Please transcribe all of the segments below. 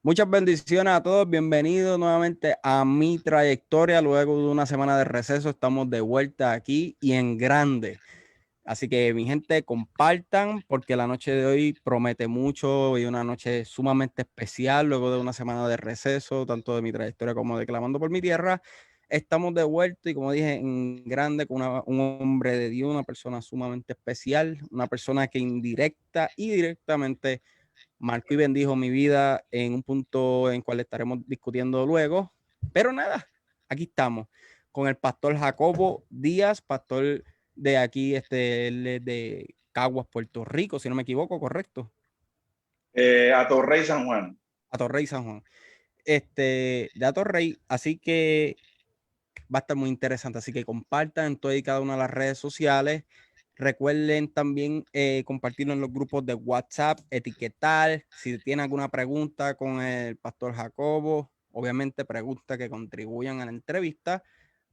Muchas bendiciones a todos, bienvenidos nuevamente a mi trayectoria. Luego de una semana de receso, estamos de vuelta aquí y en grande. Así que mi gente, compartan porque la noche de hoy promete mucho y una noche sumamente especial. Luego de una semana de receso, tanto de mi trayectoria como de Clamando por mi Tierra, estamos de vuelta y como dije, en grande con un hombre de Dios, una persona sumamente especial, una persona que indirecta y directamente marcó y bendijo mi vida en un punto en cual estaremos discutiendo luego. Pero nada, aquí estamos con el pastor Jacobo Díaz, pastor de aquí, él es de Caguas, Puerto Rico, si no me equivoco, correcto. A Torrey San Juan. Atorrey, San Juan. De Atorrey, así que va a estar muy interesante. Así que compartan en todas y cada una de las redes sociales. Recuerden también compartirlo en los grupos de WhatsApp, etiquetar. Si tienen alguna pregunta con el pastor Jacobo, obviamente preguntas que contribuyan a la entrevista,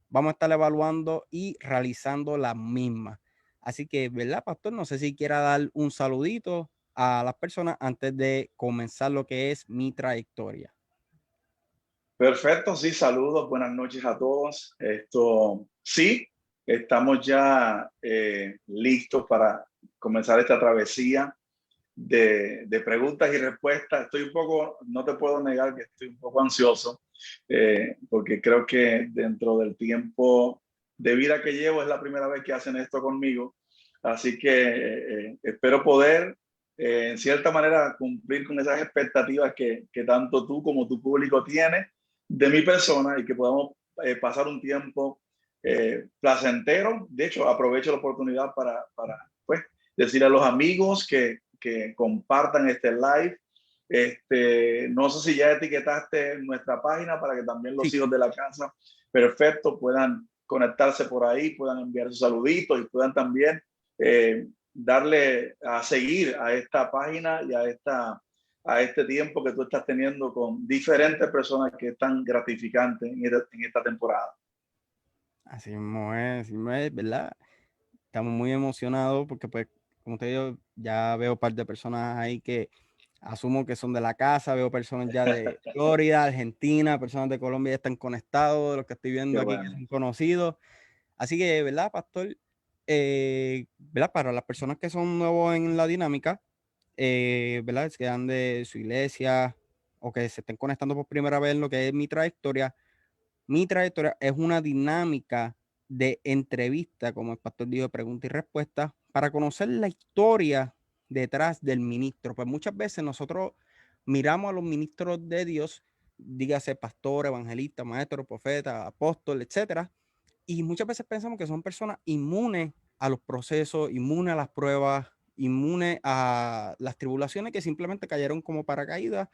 vamos a estar evaluando y realizando las mismas. Así que, ¿verdad, pastor? No sé si quiera dar un saludito a las personas antes de comenzar lo que es mi trayectoria. Perfecto, sí, saludos, buenas noches a todos. Sí, estamos ya listos para comenzar esta travesía de preguntas y respuestas. Estoy un poco, no te puedo negar que estoy un poco ansioso, porque creo que dentro del tiempo de vida que llevo es la primera vez que hacen esto conmigo. Así que espero poder, en cierta manera, cumplir con esas expectativas que tanto tú como tu público tiene de mi persona y que podamos pasar un tiempo placentero. De hecho, aprovecho la oportunidad para pues, decir a los amigos que compartan este live. No sé si ya etiquetaste nuestra página para que también los Sí, hijos de la casa, perfecto, puedan conectarse por ahí, puedan enviar sus saluditos y puedan también darle a seguir a esta página y a este tiempo que tú estás teniendo con diferentes personas que están gratificantes en esta temporada. así mismo es, ¿verdad? Estamos muy emocionados porque, pues, como te digo, ya veo un par de personas ahí que asumo que son de la casa, veo personas ya de Florida, Argentina, personas de Colombia ya están conectados, los que estoy Qué viendo aquí que bueno. son conocidos. Así que, ¿verdad, pastor? ¿Verdad? Para las personas que son nuevos en la dinámica, ¿verdad? Que dan de su iglesia o que se estén conectando por primera vez en lo que es mi trayectoria es una dinámica de entrevista, como el pastor dijo, pregunta y respuesta, para conocer la historia detrás del ministro. Pues muchas veces nosotros miramos a los ministros de Dios, dígase pastor, evangelista, maestro, profeta, apóstol, etcétera, y muchas veces pensamos que son personas inmunes a los procesos, inmunes a las pruebas, inmunes a las tribulaciones que simplemente cayeron como paracaídas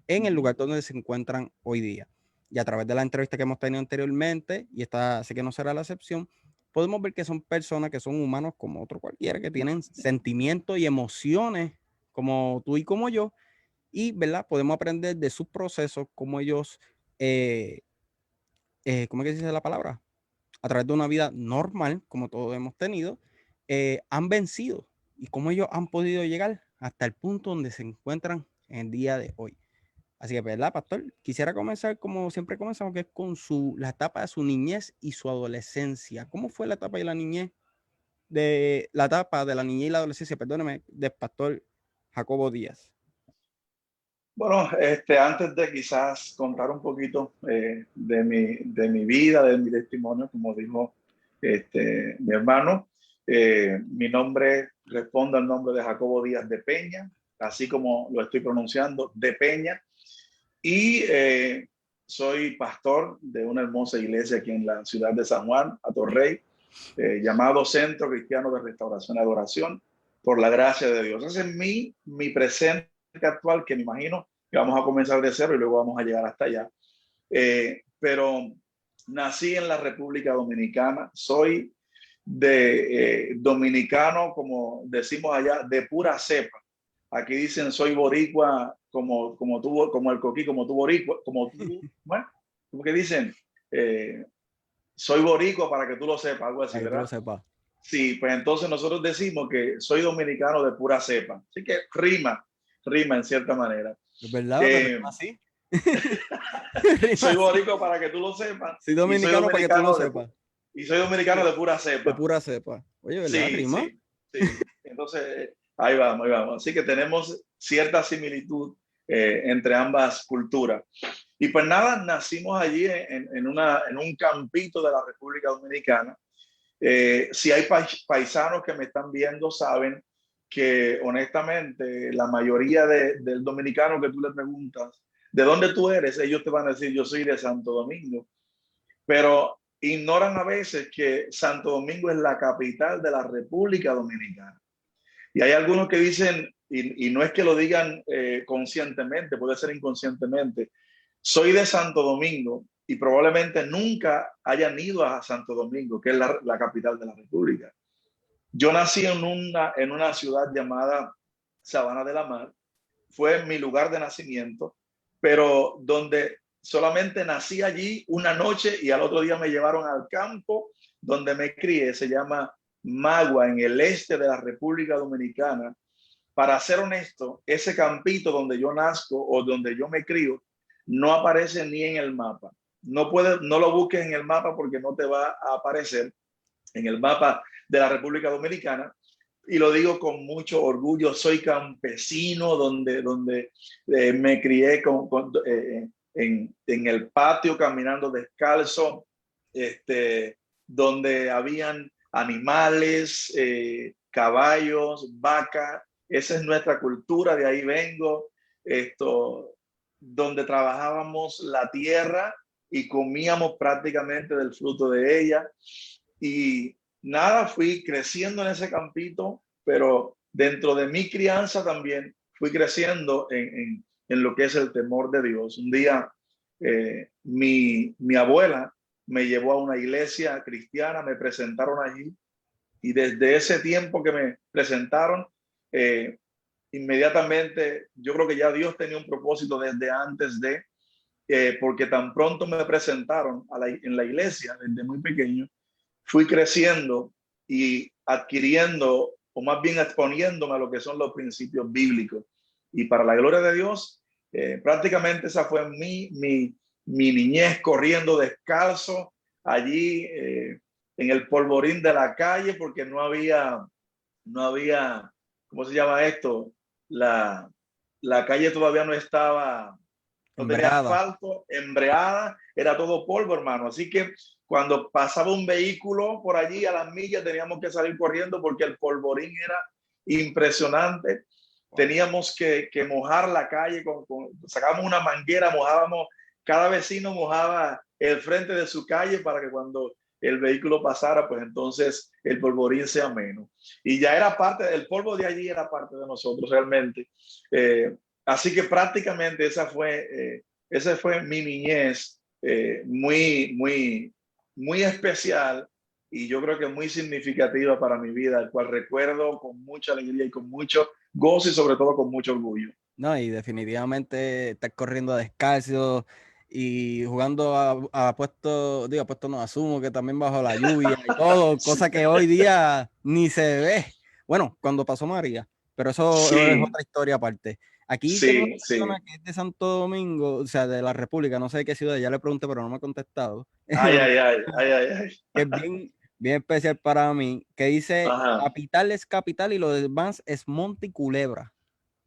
en el lugar donde se encuentran hoy día. Y a través de la entrevista que hemos tenido anteriormente, y esta sé que no será la excepción, podemos ver que son personas que son humanos como otro cualquiera, que tienen sentimientos y emociones como tú y como yo, y ¿verdad? Podemos aprender de sus procesos, como ellos, ¿cómo es que se dice la palabra? A través de una vida normal, como todos hemos tenido, han vencido y cómo ellos han podido llegar hasta el punto donde se encuentran en el día de hoy. Así que, ¿verdad, pastor? Quisiera comenzar como siempre comenzamos, que es con la etapa de su niñez y su adolescencia. ¿Cómo fue la etapa de la niñez, la etapa de la niñez y la adolescencia, perdóneme, del pastor Jacobo Díaz? Bueno, antes de quizás contar un poquito de mi vida, de mi testimonio, como dijo mi hermano, mi nombre responde al nombre de Jacobo Díaz de Peña, así como lo estoy pronunciando, de Peña, y soy pastor de una hermosa iglesia aquí en la ciudad de San Juan, Atorrey, llamado Centro Cristiano de Restauración y Adoración, por la gracia de Dios. Ese es mi presente actual, que me imagino que vamos a comenzar de cero y luego vamos a llegar hasta allá. Pero nací en la República Dominicana, soy de dominicano, como decimos allá, de pura cepa. Aquí dicen soy boricua, como tú, como el coquí, como tú boricua, como tú, bueno, como que dicen, soy boricua para que tú lo sepas, algo así, Para que tú lo ¿verdad? sepas. Sí, pues entonces nosotros decimos que soy dominicano de pura cepa. Así que rima en cierta manera. ¿Es verdad? ¿Te Eh, rías así? Soy Rima así. boricua para que tú lo sepas. Soy Y soy dominicano para que tú lo dominicano sepas. y soy dominicano de pura De cepa. pura cepa. Oye, ¿verdad? Sí, Rima. sí, sí. Entonces, ahí vamos, ahí vamos. Así que tenemos cierta similitud entre ambas culturas. Y pues nada, nacimos allí en un campito de la República Dominicana. Si hay paisanos que me están viendo, saben que honestamente la mayoría del dominicano que tú le preguntas, ¿de dónde tú eres? Ellos te van a decir, yo soy de Santo Domingo, pero ignoran a veces que Santo Domingo es la capital de la República Dominicana. Y hay algunos que dicen, y no es que lo digan conscientemente, puede ser inconscientemente, soy de Santo Domingo y probablemente nunca hayan ido a Santo Domingo, que es la capital de la República. Yo nací en una ciudad llamada Sabana de la Mar, fue mi lugar de nacimiento, pero donde solamente nací allí una noche y al otro día me llevaron al campo donde me crié, se llama Magua, en el este de la República Dominicana. Para ser honesto, ese campito donde yo nazco o donde yo me crío no aparece ni en el mapa. No lo busques en el mapa porque no te va a aparecer en el mapa de la República Dominicana. Y lo digo con mucho orgullo, soy campesino donde me crié en el patio caminando descalzo, donde habían animales, caballos, vacas. Esa es nuestra cultura, de ahí vengo. Donde trabajábamos la tierra y comíamos prácticamente del fruto de ella. Y nada, fui creciendo en ese campito, pero dentro de mi crianza también fui creciendo en lo que es el temor de Dios. Un día mi abuela me llevó a una iglesia cristiana, me presentaron allí y desde ese tiempo que me presentaron, eh, inmediatamente yo creo que ya Dios tenía un propósito desde antes porque tan pronto me presentaron en la iglesia desde muy pequeño, fui creciendo y adquiriendo, o más bien exponiéndome a lo que son los principios bíblicos. Y para la gloria de Dios, prácticamente esa fue mi niñez corriendo descalzo allí en el polvorín de la calle, porque no había, ¿cómo se llama esto? La, la calle todavía no estaba, no tenía Embreada. asfalto, embreada, era todo polvo, hermano. Así que cuando pasaba un vehículo por allí a las millas, teníamos que salir corriendo porque el polvorín era impresionante. Wow. Teníamos que mojar la calle, sacábamos una manguera, mojábamos, cada vecino mojaba el frente de su calle para que cuando el vehículo pasara, pues entonces el polvorín sea menos. Y ya era parte, el polvo de allí era parte de nosotros realmente. Así que prácticamente esa fue mi niñez muy, muy, muy especial y yo creo que muy significativa para mi vida, el cual recuerdo con mucha alegría y con mucho gozo y sobre todo con mucho orgullo. No, y definitivamente estar corriendo descalzo y jugando a puesto, digo, a puesto no asumo que también bajo la lluvia y todo, cosa que hoy día ni se ve. Bueno, cuando pasó María, pero eso es Sí, otra historia aparte. Aquí tengo una sí, persona sí. que es de Santo Domingo, o sea, de la República, no sé de qué ciudad, ya le pregunté, pero no me ha contestado, Ay, ay, ay, ay, ay, ay. que es bien, bien especial para mí, que dice, Ajá. capital es capital y lo demás es monte y culebra.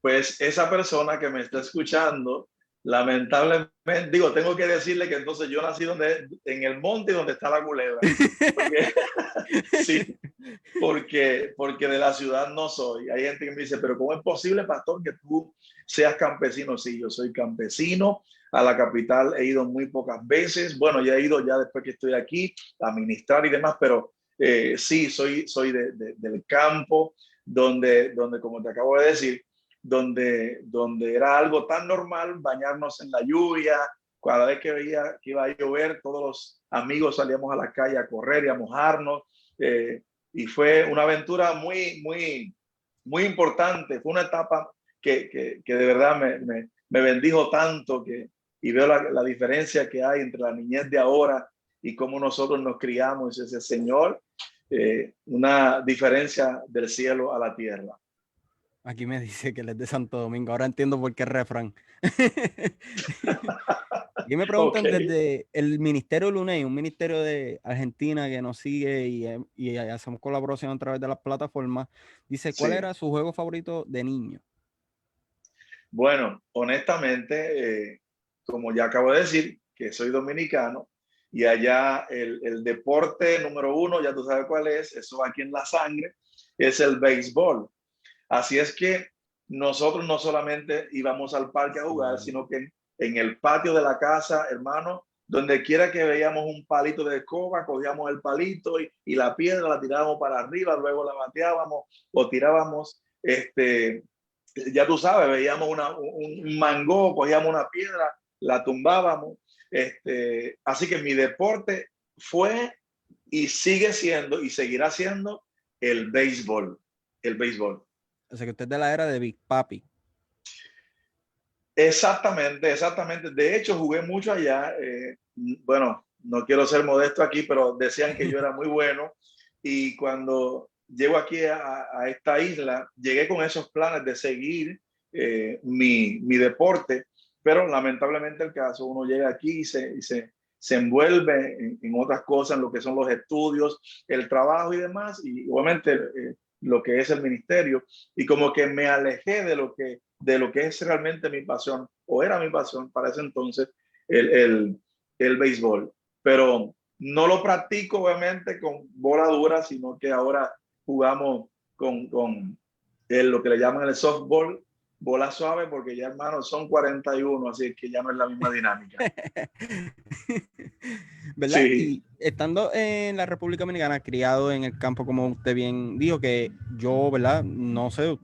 Pues esa persona que me está escuchando, lamentablemente, digo, tengo que decirle que entonces yo nací en el monte donde está la culebra, porque sí, porque de la ciudad no soy. Hay gente que me dice, pero ¿cómo es posible, pastor, que tú seas campesino? Sí, yo soy campesino. A la capital he ido muy pocas veces. Bueno, ya he ido ya después que estoy aquí a ministrar y demás, pero sí, soy del campo, donde, como te acabo de decir, donde era algo tan normal bañarnos en la lluvia. Cada vez que veía que iba a llover, todos los amigos salíamos a la calle a correr y a mojarnos. Y fue una aventura muy, muy, muy importante. Fue una etapa que de verdad me bendijo tanto y veo la diferencia que hay entre la niñez de ahora y cómo nosotros nos criamos. Y ese Señor, una diferencia del cielo a la tierra. Aquí me dice que él es de Santo Domingo. Ahora entiendo por qué refrán. Y me Ok, preguntan desde el Ministerio Luney, un ministerio de Argentina que nos sigue y hacemos colaboración a través de las plataformas. Dice, ¿cuál sí. era su juego favorito de niño? Bueno, honestamente, como ya acabo de decir, que soy dominicano y allá el deporte número uno, ya tú sabes cuál es, eso va aquí en la sangre, es el béisbol. Así es que nosotros no solamente íbamos al parque a jugar, Wow. sino que en el patio de la casa, hermano, donde quiera que veíamos un palito de escoba, cogíamos el palito y la piedra la tirábamos para arriba, luego la bateábamos o tirábamos, ya tú sabes, veíamos un mango, cogíamos una piedra, la tumbábamos. Así que mi deporte fue y sigue siendo y seguirá siendo el béisbol. El béisbol. O sea que usted es de la era de Big Papi. Exactamente, exactamente. De hecho, jugué mucho allá. Bueno, no quiero ser modesto aquí, pero decían que yo era muy bueno. Y cuando llego aquí a esta isla, llegué con esos planes de seguir mi deporte, pero lamentablemente el caso, uno llega aquí se envuelve en otras cosas, en lo que son los estudios, el trabajo y demás, y obviamente lo que es el ministerio, y como que me alejé de lo que es realmente mi pasión, o era mi pasión para ese entonces, el, el, el béisbol. Pero no lo practico obviamente con bola dura, sino que ahora jugamos con lo que le llaman el softball, bola suave, porque ya hermanos son 41, así que ya no es la misma dinámica. ¿Verdad? Sí, Y estando en la República Dominicana, criado en el campo, como usted bien dijo, que yo, ¿verdad? No sé,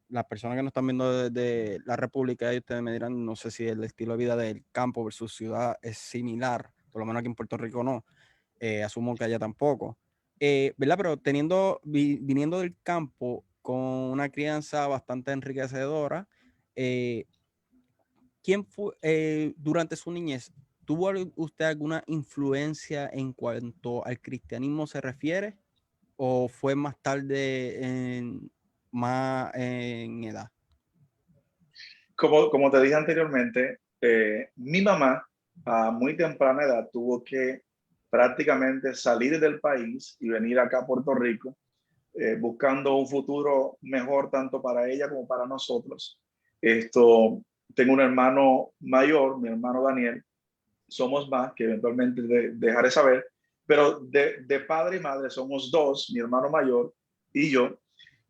las personas que nos están viendo desde la República, ustedes me dirán, no sé si el estilo de vida del campo versus ciudad es similar, por lo menos aquí en Puerto Rico no, asumo que allá tampoco. ¿Verdad? Pero viniendo del campo con una crianza bastante enriquecedora, eh, ¿quién fue durante su niñez? ¿Tuvo usted alguna influencia en cuanto al cristianismo se refiere? ¿O fue más tarde, más en edad? como te dije anteriormente, mi mamá a muy temprana edad tuvo que prácticamente salir del país y venir acá a Puerto Rico buscando un futuro mejor tanto para ella como para nosotros. Esto, tengo un hermano mayor, mi hermano Daniel, somos más, que eventualmente dejaré saber, pero de padre y madre somos dos, mi hermano mayor y yo.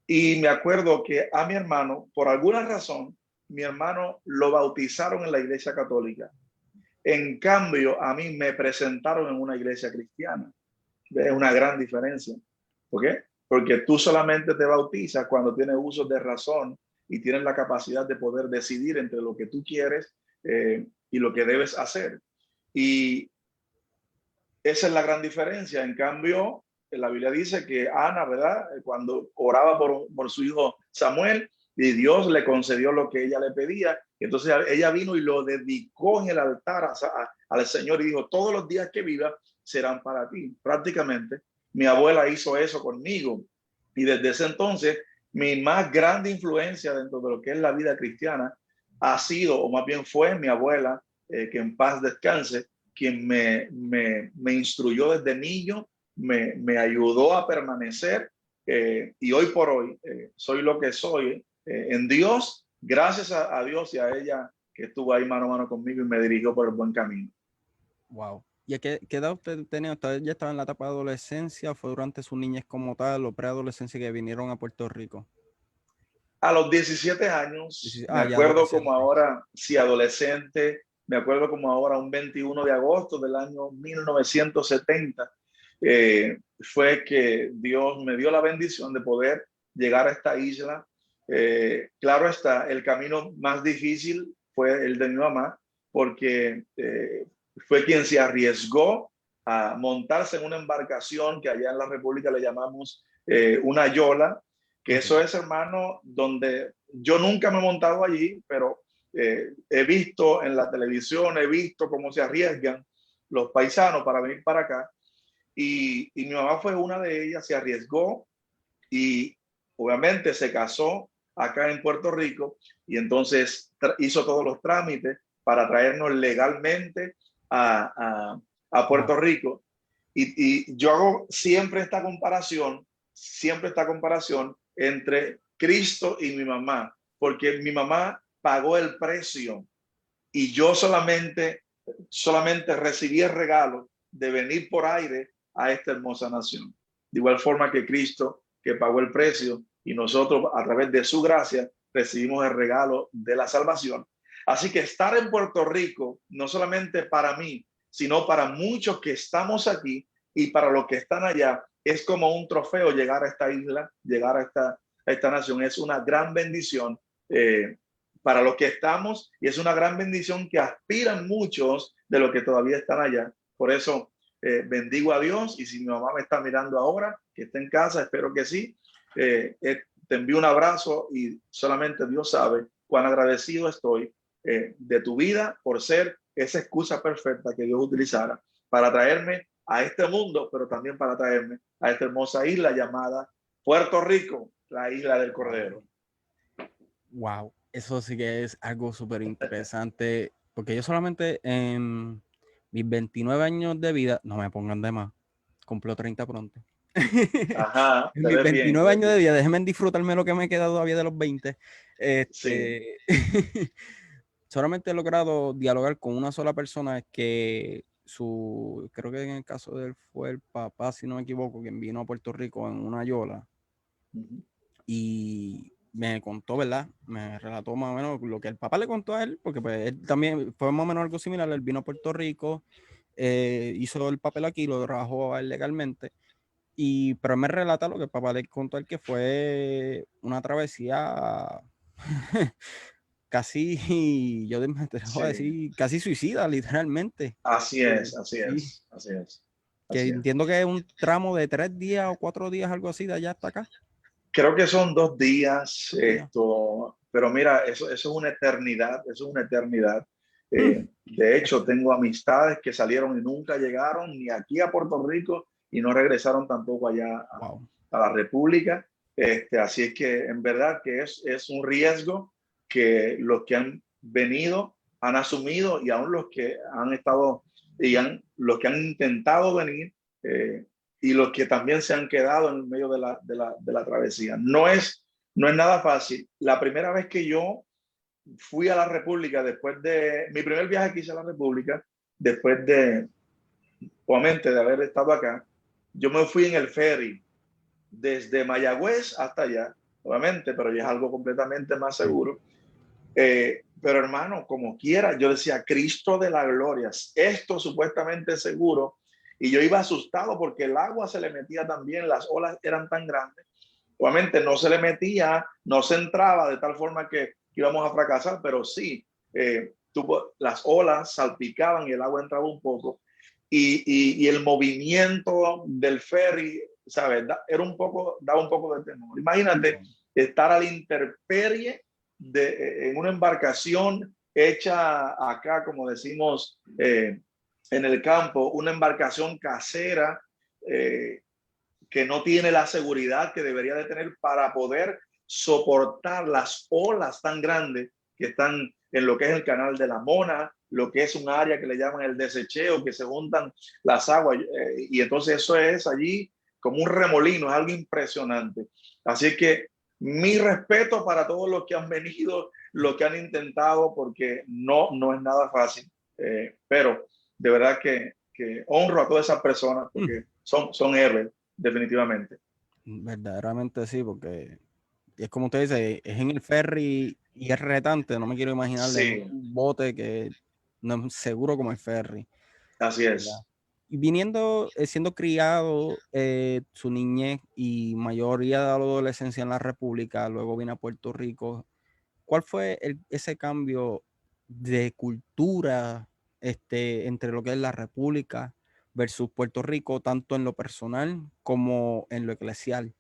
Y me acuerdo que a mi hermano, por alguna razón, mi hermano lo bautizaron en la iglesia católica. En cambio, a mí me presentaron en una iglesia cristiana. Es una gran diferencia. ¿Por qué? Porque tú solamente te bautizas cuando tienes uso de razón y tienes la capacidad de poder decidir entre lo que tú quieres y lo que debes hacer. Y esa es la gran diferencia. En cambio, la Biblia dice que Ana, ¿verdad? Cuando oraba por su hijo Samuel, y Dios le concedió lo que ella le pedía. Entonces ella vino y lo dedicó en el altar al Señor y dijo, todos los días que viva serán para ti. Prácticamente, mi abuela hizo eso conmigo. Y desde ese entonces, mi más grande influencia dentro de lo que es la vida cristiana ha sido, o más bien fue mi abuela, que en paz descanse, quien me instruyó desde niño, me ayudó a permanecer y hoy por hoy soy lo que soy en Dios, gracias a Dios y a ella que estuvo ahí mano a mano conmigo y me dirigió por el buen camino. Wow. ¿Y a qué edad usted tenía? ¿Usted ya estaba en la etapa de adolescencia? ¿Fue durante su niñez como tal o preadolescencia que vinieron a Puerto Rico? A los 17 años, me Ya acuerdo como adolescente. ahora, sí, adolescente, me acuerdo como ahora un 21 de agosto del año 1970, fue que Dios me dio la bendición de poder llegar a esta isla. Claro está, el camino más difícil fue el de mi mamá, porque fue quien se arriesgó a montarse en una embarcación que allá en la República le llamamos una yola, que Ok. eso es, hermano, donde yo nunca me he montado allí, pero he visto en la televisión, he visto cómo se arriesgan los paisanos para venir para acá. Y mi mamá fue una de ellas, se arriesgó y obviamente se casó acá en Puerto Rico y entonces hizo todos los trámites para traernos legalmente a Wow. Puerto Rico. Y yo hago siempre esta comparación entre Cristo y mi mamá, porque mi mamá pagó el precio y yo solamente recibí el regalo de venir por aire a esta hermosa nación. De igual forma que Cristo, que pagó el precio, y nosotros a través de su gracia recibimos el regalo de la salvación. Así que estar en Puerto Rico, no solamente para mí, sino para muchos que estamos aquí y para los que están allá, es como un trofeo llegar a esta isla, llegar a esta nación. Es una gran bendición. Para los que estamos y es una gran bendición que aspiran muchos de los que todavía están allá. Por eso bendigo a Dios y si mi mamá me está mirando ahora, que está en casa, espero que sí, te envío un abrazo y solamente Dios sabe cuán agradecido estoy de tu vida por ser esa excusa perfecta que Dios utilizara para traerme a este mundo, pero también para traerme a esta hermosa isla llamada Puerto Rico, la isla del Cordero. Wow, eso sí que es algo súper interesante, porque yo solamente en mis 29 años de vida, no me pongan de más, cumplo 30 pronto. Ajá, En mis te 29 ves años de bien. vida, déjenme disfrutarme lo que me queda todavía de los 20. Sí. Solamente he logrado dialogar con una sola persona que creo que en el caso de él fue el papá, si no me equivoco, quien vino a Puerto Rico en una yola Uh-huh. y me contó, ¿verdad? Me relató más o menos lo que el papá le contó a él, porque pues él también fue más o menos algo similar. Él vino a Puerto Rico, hizo el papel aquí, lo trabajó a él legalmente, pero él me relata lo que el papá le contó a él, que fue una travesía casi, te lo voy a Sí, decir, casi suicida, literalmente. así es, así Sí, es, así es, que así es. entiendo que es un tramo de 3 días o 4 días, algo así, de allá hasta acá. Creo que son 2 días, 2 días. pero mira, eso es una eternidad, eso es una eternidad. De hecho, tengo amistades que salieron y nunca llegaron ni aquí a Puerto Rico y no regresaron tampoco allá Wow. a la República. Así es que en verdad que es un riesgo que los que han venido han asumido y aún los que han estado los que han intentado venir. Y los que también se han quedado en medio de la travesía. No es nada fácil. La primera vez que yo fui a la República, después de mi primer viaje que hice a la República, después de, obviamente, de haber estado acá, yo me fui en el ferry desde Mayagüez hasta allá, obviamente, pero ya es algo completamente más Sí. seguro. Pero hermano, como quiera, yo decía, Cristo de la gloria, esto supuestamente es seguro. Y yo iba asustado porque el agua se le metía también, las olas eran tan grandes. Obviamente no se le metía, no se entraba de tal forma que íbamos a fracasar, pero sí, las olas salpicaban y el agua entraba un poco. Y el movimiento del ferry, ¿sabes? Daba un poco de temor. Imagínate estar a la intemperie en una embarcación hecha acá, como decimos en el campo, una embarcación casera que no tiene la seguridad que debería de tener para poder soportar las olas tan grandes que están en lo que es el canal de la Mona, lo que es un área que le llaman el desecheo, que se juntan las aguas, y entonces eso es allí como un remolino, es algo impresionante. Así que mi respeto para todos los que han venido, los que han intentado, porque no es nada fácil, pero de verdad que honro a todas esas personas porque son héroes, definitivamente. Verdaderamente sí, porque es como usted dice, es en el ferry y es retante. No me quiero imaginar en Sí, un bote que no es seguro como el ferry, así ¿verdad? es. Y viniendo, siendo criado su niñez y mayoría de la adolescencia en la República, luego vine a Puerto Rico. ¿Cuál fue ese cambio de cultura entre lo que es la República versus Puerto Rico, tanto en lo personal como en lo eclesial?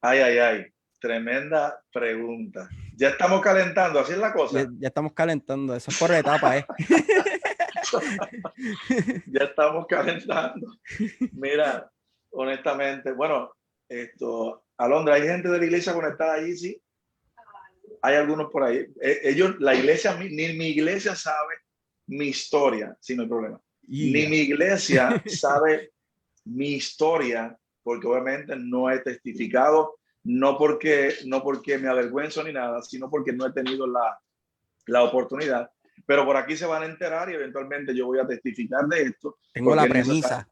Ay, ay, ay. Tremenda pregunta. Ya estamos calentando, así es la Ya, cosa. ya estamos calentando, eso es por etapa, ¿eh? Ya estamos calentando. Mira, honestamente, bueno, Alondra, hay gente de la iglesia conectada allí, sí. Hay algunos por ahí. Ellos, la iglesia, ni mi iglesia sabe mi historia, si no hay problema. Ni Ya. mi iglesia sabe mi historia, porque obviamente no he testificado, no porque me avergüenzo ni nada, sino porque no he tenido la oportunidad. Pero por aquí se van a enterar y eventualmente yo voy a testificar de esto, Tengo porque la es necesario. premisa.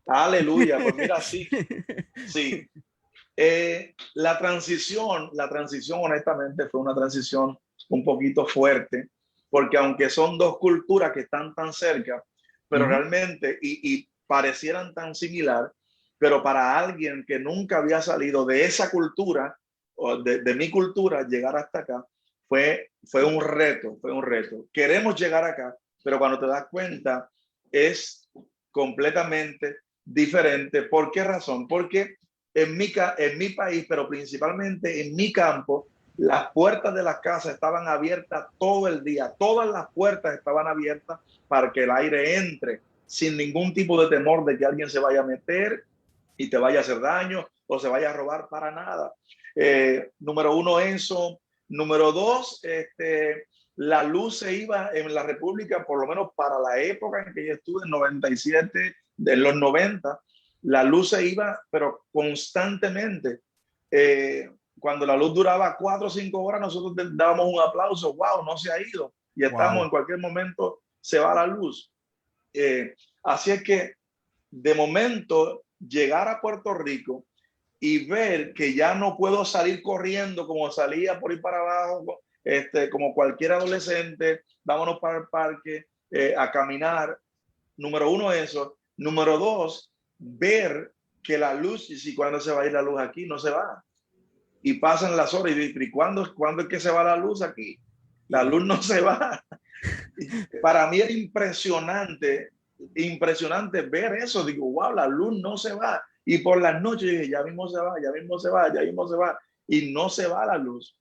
Aleluya, pues mira, sí, sí. La transición honestamente fue una transición un poquito fuerte, porque aunque son dos culturas que están tan cerca, pero realmente, y parecieran tan similar, pero para alguien que nunca había salido de esa cultura, o de mi cultura, llegar hasta acá, fue un reto, fue un reto. Queremos llegar acá, pero cuando te das cuenta, es completamente diferente. ¿Por qué razón? Porque en mi país, pero principalmente en mi campo, las puertas de las casas estaban abiertas todo el día. Todas las puertas estaban abiertas para que el aire entre sin ningún tipo de temor de que alguien se vaya a meter y te vaya a hacer daño o se vaya a robar para nada. Número uno, eso. Número dos, la luz se iba en la República, por lo menos para la época en que yo estuve, en 97, de los 90, la luz se iba, pero constantemente. Cuando la luz duraba 4 o 5 horas, nosotros dábamos un aplauso, wow, no se ha ido, y estamos Wow. en cualquier momento, se va la luz. Así es que de momento llegar a Puerto Rico y ver que ya no puedo salir corriendo como salía por ir para abajo, como cualquier adolescente, vámonos para el parque a caminar. Número uno, eso. Número dos, ver que la luz, y si cuando se va a ir la luz aquí, no se va. Y pasan las horas y ¿cuándo es que se va la luz aquí? La luz no se va. Para mí era impresionante, impresionante ver eso. Digo, wow, la luz no se va. Y por las noches dije, ya mismo se va, ya mismo se va, ya mismo se va. Y no se va la luz.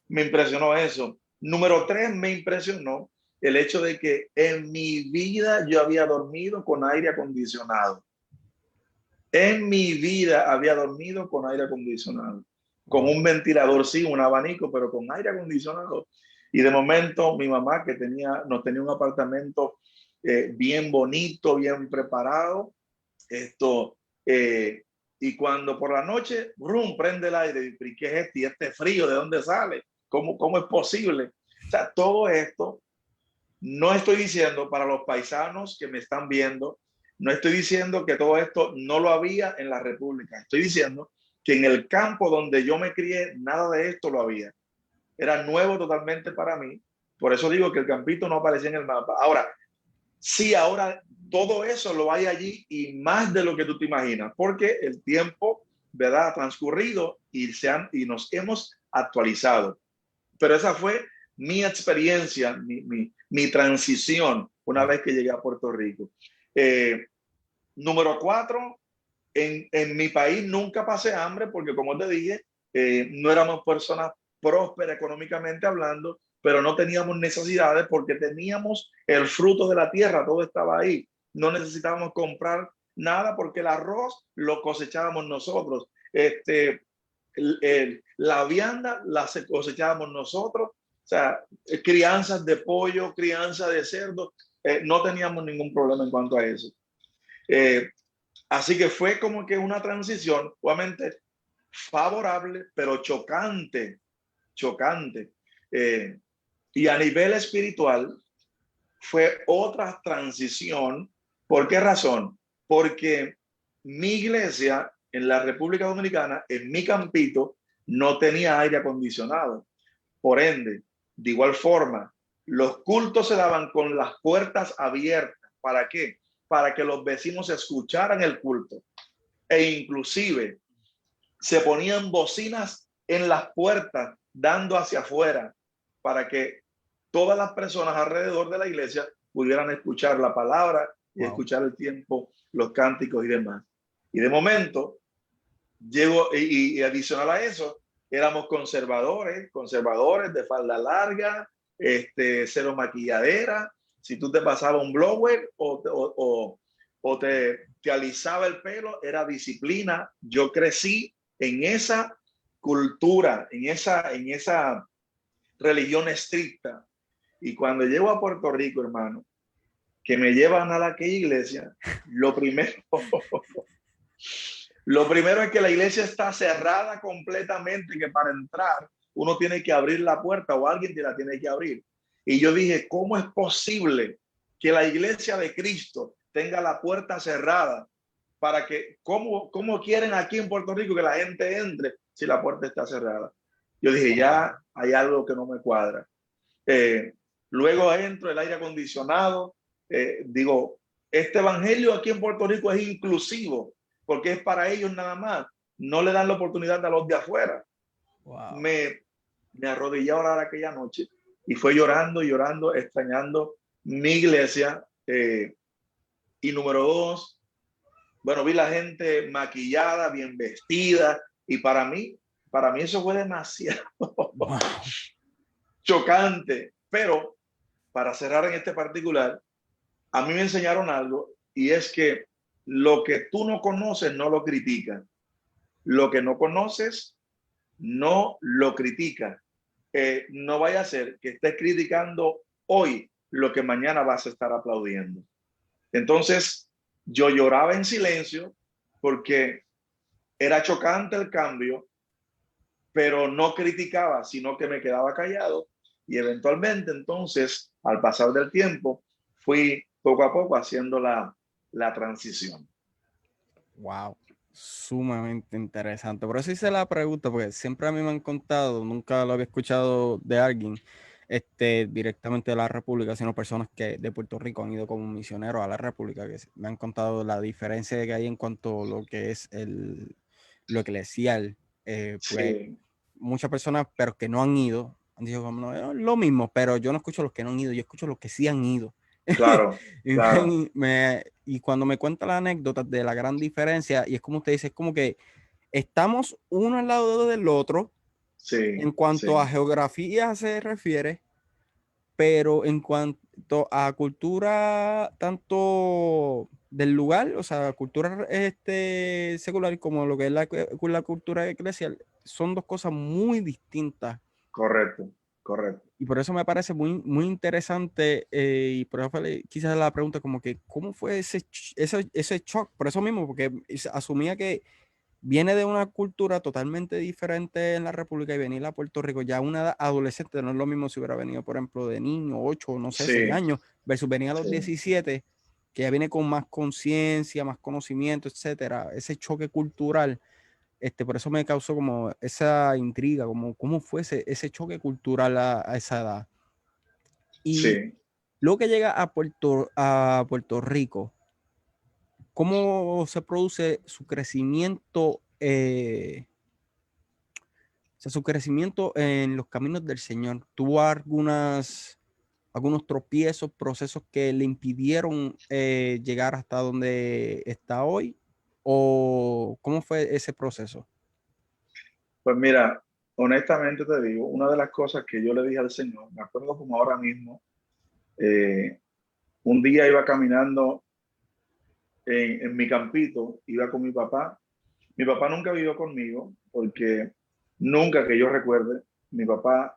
Me impresionó eso. Número tres, me impresionó el hecho de que en mi vida yo había dormido con aire acondicionado. En mi vida había dormido con aire acondicionado. Con Wow. un ventilador, sí, un abanico, pero con aire acondicionado. Y de momento mi mamá, que nos tenía un apartamento bien bonito, bien preparado, esto, eh, y cuando por la noche, brum, prende el aire, ¿y qué es esto? ¿Y este frío de dónde sale? ¿Cómo es posible? O sea, todo esto, no estoy diciendo para los paisanos que me están viendo, no estoy diciendo que todo esto no lo había en la República, estoy diciendo que en el campo donde yo me crié, nada de esto lo había. Era nuevo totalmente para mí. Por eso digo que el campito no aparecía en el mapa. Ahora, sí, ahora todo eso lo hay allí y más de lo que tú te imaginas, porque el tiempo, ¿verdad?, ha transcurrido y nos hemos actualizado. Pero esa fue mi experiencia, mi transición una Wow. vez que llegué a Puerto Rico. Eh, Número cuatro, en mi país nunca pasé hambre porque, como te dije, no éramos personas prósperas económicamente hablando, pero no teníamos necesidades porque teníamos el fruto de la tierra, todo estaba ahí. No necesitábamos comprar nada porque el arroz lo cosechábamos nosotros. La vianda la cosechábamos nosotros. O sea, crianzas de pollo, crianza de cerdo, no teníamos ningún problema en cuanto a eso. Eh, Así que fue como que una transición, obviamente favorable, pero chocante, chocante. Eh, y a nivel espiritual fue otra transición. ¿Por qué razón? Porque mi iglesia en la República Dominicana, en mi campito, no tenía aire acondicionado. Por ende, de igual forma, los cultos se daban con las puertas abiertas. ¿Para qué? Para que los vecinos escucharan el culto. E inclusive se ponían bocinas en las puertas dando hacia afuera para que todas las personas alrededor de la iglesia pudieran escuchar la palabra y Wow. escuchar el tiempo, los cánticos y demás. Y de momento, llego y adicional a eso, éramos conservadores de falda larga, cero maquilladera. Si tú te pasabas un blower o te te alisaba el pelo, era disciplina. Yo crecí en esa cultura, en esa religión estricta. Y cuando llego a Puerto Rico, hermano, que me llevan a aquella iglesia, lo primero, lo primero es que la iglesia está cerrada completamente, que para entrar uno tiene que abrir la puerta o alguien te la tiene que abrir. Y yo dije, ¿cómo es posible que la iglesia de Cristo tenga la puerta cerrada? Para que, ¿cómo quieren aquí en Puerto Rico que la gente entre si la puerta está cerrada? Yo dije, ya hay algo que no me cuadra. Luego entro, el aire acondicionado, digo, este evangelio aquí en Puerto Rico es inclusivo, porque es para ellos nada más. No le dan la oportunidad a los de afuera. Wow. Me arrodillé a orar aquella noche y fue llorando, llorando, extrañando mi iglesia. Y número dos, bueno, vi la gente maquillada, bien vestida, y para mí eso fue demasiado Wow. chocante. Pero para cerrar en este particular, a mí me enseñaron algo, y es que lo que tú no conoces no lo criticas. Lo que no conoces no lo criticas. No vaya a ser que estés criticando hoy lo que mañana vas a estar aplaudiendo. Entonces, yo lloraba en silencio porque era chocante el cambio, pero no criticaba, sino que me quedaba callado. Y eventualmente, entonces, al pasar del tiempo, fui poco a poco haciendo la transición. Wow, sumamente interesante. Por eso hice la pregunta, porque siempre a mí me han contado, nunca lo había escuchado de alguien directamente de la República, sino personas que de Puerto Rico han ido como misioneros a la República, que me han contado la diferencia que hay en cuanto a lo que es lo eclesial. Pues Sí, muchas personas, pero que no han ido, han dicho como, no, es lo mismo, pero yo no escucho a los que no han ido, yo escucho a los que sí han ido. claro, Y, claro. y cuando me cuenta la anécdota de la gran diferencia, y es como usted dice, es como que estamos uno al lado del otro en Sí, cuanto a sí, geografía se refiere, pero en cuanto a cultura, tanto del lugar, o sea, cultura secular como lo que es la cultura eclesial, son dos cosas muy distintas. correcto, correcto. Y por eso me parece muy, muy interesante, y por eso quizás la pregunta como que, ¿cómo fue ese shock? Por eso mismo, porque asumía que viene de una cultura totalmente diferente en la República y venir a Puerto Rico ya a una edad adolescente, no es lo mismo si hubiera venido, por ejemplo, de niño, 8, no sé, 6 Sí, años, versus venir a los sí, 17, que ya viene con más conciencia, más conocimiento, etcétera. Ese choque cultural, por eso me causó como esa intriga, como cómo fue ese choque cultural a esa edad. Y sí. luego que llega a Puerto Rico, ¿cómo se produce su crecimiento? O sea, su crecimiento en los caminos del Señor. ¿Tuvo algunos tropiezos, procesos que le impidieron llegar hasta donde está hoy? ¿O cómo fue ese proceso? Pues mira, honestamente te digo, una de las cosas que yo le dije al Señor, me acuerdo como ahora mismo, eh, un día iba caminando en mi campito, iba con mi papá. Mi papá nunca vivió conmigo porque nunca que yo recuerde, mi papá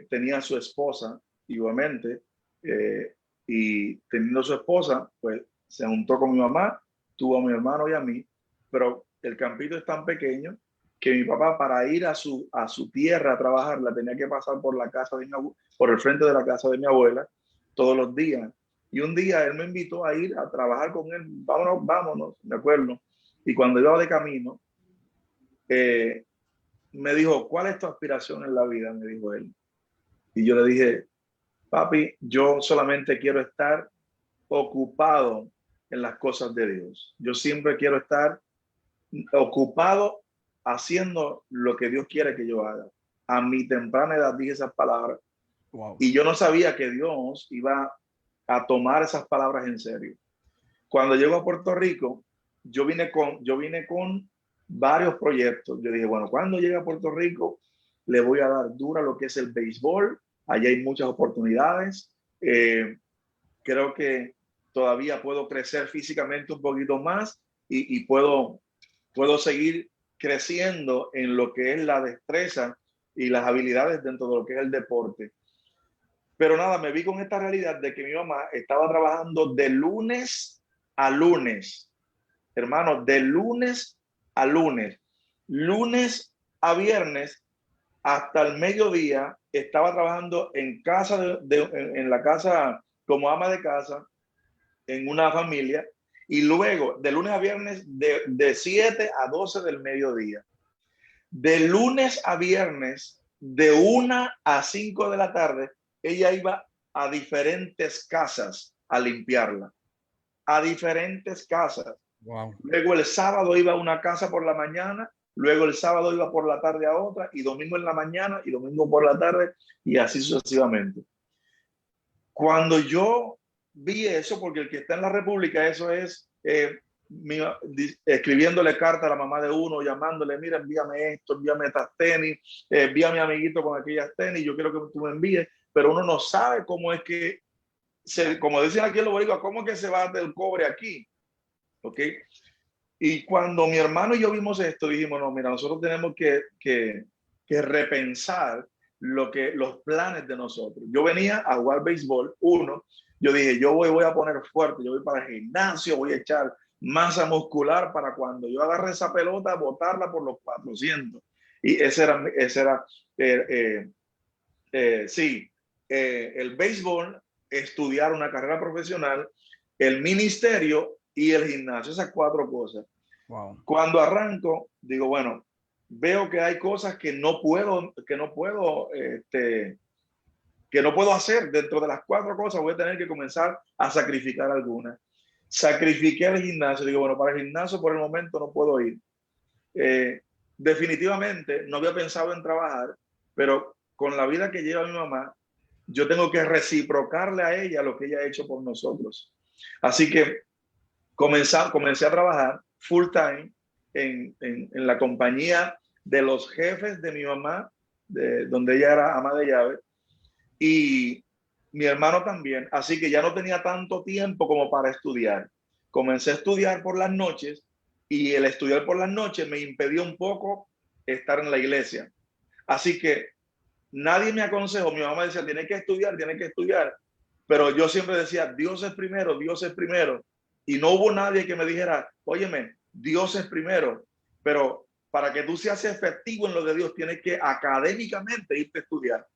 tenía a su esposa, igualmente, y teniendo su esposa, pues se juntó con mi mamá, tuvo a mi hermano y a mí, pero el campito es tan pequeño que mi papá para ir a su tierra a trabajar la tenía que pasar por la casa de por el frente de la casa de mi abuela todos los días. Y un día él me invitó a ir a trabajar con él, vámonos, vámonos, me acuerdo. Y cuando iba de camino, eh, me dijo, ¿cuál es tu aspiración en la vida? Me dijo él. Y yo le dije, papi, yo solamente quiero estar ocupado en las cosas de Dios. Yo siempre quiero estar ocupado haciendo lo que Dios quiere que yo haga. A mi temprana edad dije esas palabras Wow. y yo no sabía que Dios iba a tomar esas palabras en serio. Cuando llego a Puerto Rico, yo vine con varios proyectos. Yo dije, bueno, cuando llegue a Puerto Rico, le voy a dar dura lo que es el béisbol. Allá hay muchas oportunidades. Creo que todavía puedo crecer físicamente un poquito más y puedo seguir creciendo en lo que es la destreza y las habilidades dentro de lo que es el deporte. Pero nada, me vi con esta realidad de que mi mamá estaba trabajando de lunes a lunes, hermano, de lunes a lunes, lunes a viernes hasta el mediodía estaba trabajando en casa, en la casa como ama de casa, en una familia, y luego de lunes a viernes de 7 a 12 del mediodía. De lunes a viernes, de 1 a 5 de la tarde, ella iba a diferentes casas a limpiarla, a diferentes casas. Wow. Luego el sábado iba a una casa por la mañana, luego el sábado iba por la tarde a otra, y domingo en la mañana y domingo por la tarde, y así sucesivamente. Cuando yo vi eso, porque el que está en la República, eso es escribiéndole carta a la mamá de uno, llamándole, mira, envíame esto, envíame estas tenis, envía a mi amiguito con aquellas tenis, yo quiero que tú me envíes, pero uno no sabe cómo es que, como dicen aquí en los boricuas, cómo es que se va el cobre aquí, ¿ok? Y cuando mi hermano y yo vimos esto, dijimos, no, mira, nosotros tenemos que repensar los planes de nosotros. Yo venía a jugar béisbol, yo dije, yo voy a poner fuerte, yo voy para el gimnasio, voy a echar masa muscular para cuando yo agarre esa pelota, botarla por los 400. Y sí, el béisbol, estudiar una carrera profesional, el ministerio y el gimnasio, esas 4 cosas. Wow. Cuando arranco, digo, bueno, veo que hay cosas que no puedo hacer. Dentro de las 4 cosas voy a tener que comenzar a sacrificar algunas. Sacrifiqué el gimnasio. Digo, bueno, para el gimnasio por el momento no puedo ir. Definitivamente no había pensado en trabajar, pero con la vida que lleva mi mamá, yo tengo que reciprocarle a ella lo que ella ha hecho por nosotros. Así que comencé a trabajar full time en la compañía de los jefes de mi mamá, donde ella era ama de llave, y mi hermano también. Así que ya no tenía tanto tiempo como para estudiar. Comencé a estudiar por las noches, y el estudiar por las noches me impedió un poco estar en la iglesia. Así que nadie me aconsejó. Mi mamá decía, tienes que estudiar, tienes que estudiar. Pero yo siempre decía, Dios es primero, Dios es primero. Y no hubo nadie que me dijera, óyeme, Dios es primero. Pero para que tú seas efectivo en lo de Dios, tienes que académicamente irte a estudiar.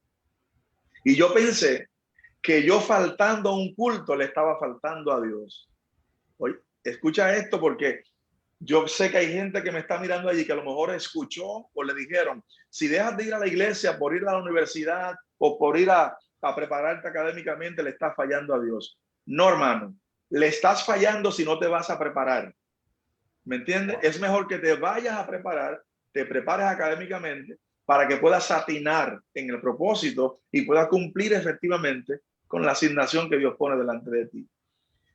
Y yo pensé que yo faltando a un culto le estaba faltando a Dios. Oye, escucha esto, porque yo sé que hay gente que me está mirando allí que a lo mejor escuchó o le dijeron, si dejas de ir a la iglesia por ir a la universidad o por ir a prepararte académicamente, le estás fallando a Dios. No, hermano, le estás fallando si no te vas a preparar. ¿Me entiendes? Wow. Es mejor que te vayas a preparar, te prepares académicamente para que puedas atinar en el propósito y puedas cumplir efectivamente con la asignación que Dios pone delante de ti.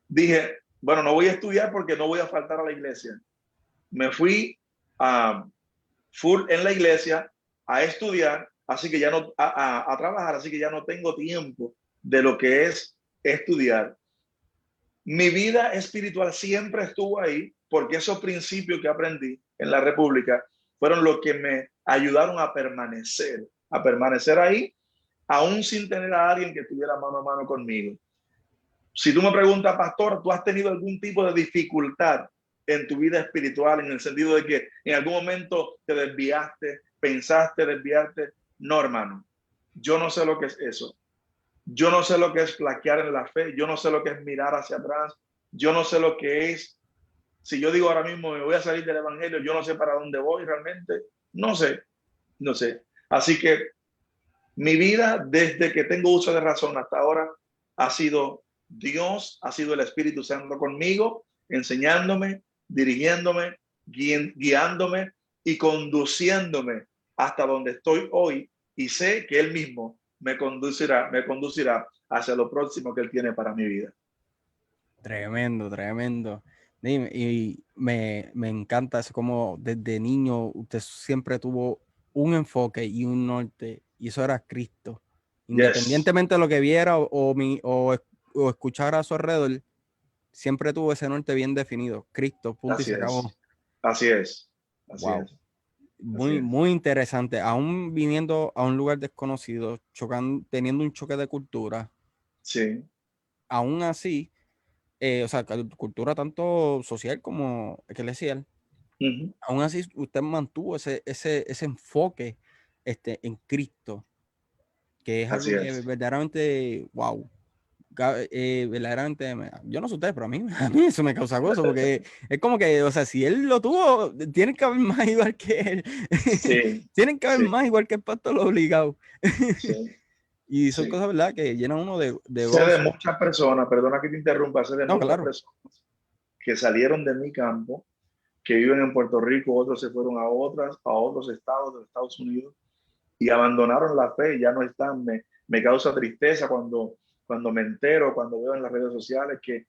Dije, bueno, no voy a estudiar porque no voy a faltar a la iglesia. Me fui a full en la iglesia a estudiar, así que ya no a trabajar, así que ya no tengo tiempo de lo que es estudiar. Mi vida espiritual siempre estuvo ahí, porque esos principios que aprendí en la República fueron los que me ayudaron a permanecer ahí, aún sin tener a alguien que estuviera mano a mano conmigo. Si tú me preguntas, pastor, ¿tú has tenido algún tipo de dificultad en tu vida espiritual, en el sentido de que en algún momento te desviaste, pensaste desviarte? No, hermano, yo no sé lo que es eso. Yo no sé lo que es flaquear en la fe. Yo no sé lo que es mirar hacia atrás. Yo no sé lo que es, si yo digo ahora mismo me voy a salir del evangelio, yo no sé para dónde voy realmente. No sé, no sé. Así que mi vida, desde que tengo uso de razón hasta ahora, ha sido Dios, ha sido el Espíritu Santo conmigo, enseñándome, dirigiéndome, guiándome y conduciéndome hasta donde estoy hoy. Y sé que Él mismo me conducirá hacia lo próximo que Él tiene para mi vida. Tremendo, tremendo. Dime, y me encanta eso, como desde niño usted siempre tuvo un enfoque y un norte, y eso era Cristo. Yes. Independientemente de lo que viera o escuchara a su alrededor, siempre tuvo ese norte bien definido. Cristo, punto y Así se es, acabó. así es, así Wow. es, así Muy, es. muy interesante. Aún viniendo a un lugar desconocido, teniendo un choque de cultura, Sí. aún así, o sea, cultura tanto social como eclesial, Ujú. aún así usted mantuvo ese enfoque en Cristo, que es Así algo que es. verdaderamente, wow, verdaderamente, yo no sé ustedes, pero a mí, a mí eso me causa gozo, porque es como que, o sea, si él lo tuvo, tienen que haber más igual que él, Sí, tienen que haber sí, más igual que el pastor obligado, sí, y son sí. cosas, ¿verdad?, que llenan uno de Sé de gozo. muchas personas, perdona que te interrumpa, sé de No, muchas claro. personas que salieron de mi campo, que viven en Puerto Rico, otros se fueron a otros estados de los Estados Unidos y abandonaron la fe y ya no están. Me causa tristeza cuando me entero, cuando veo en las redes sociales que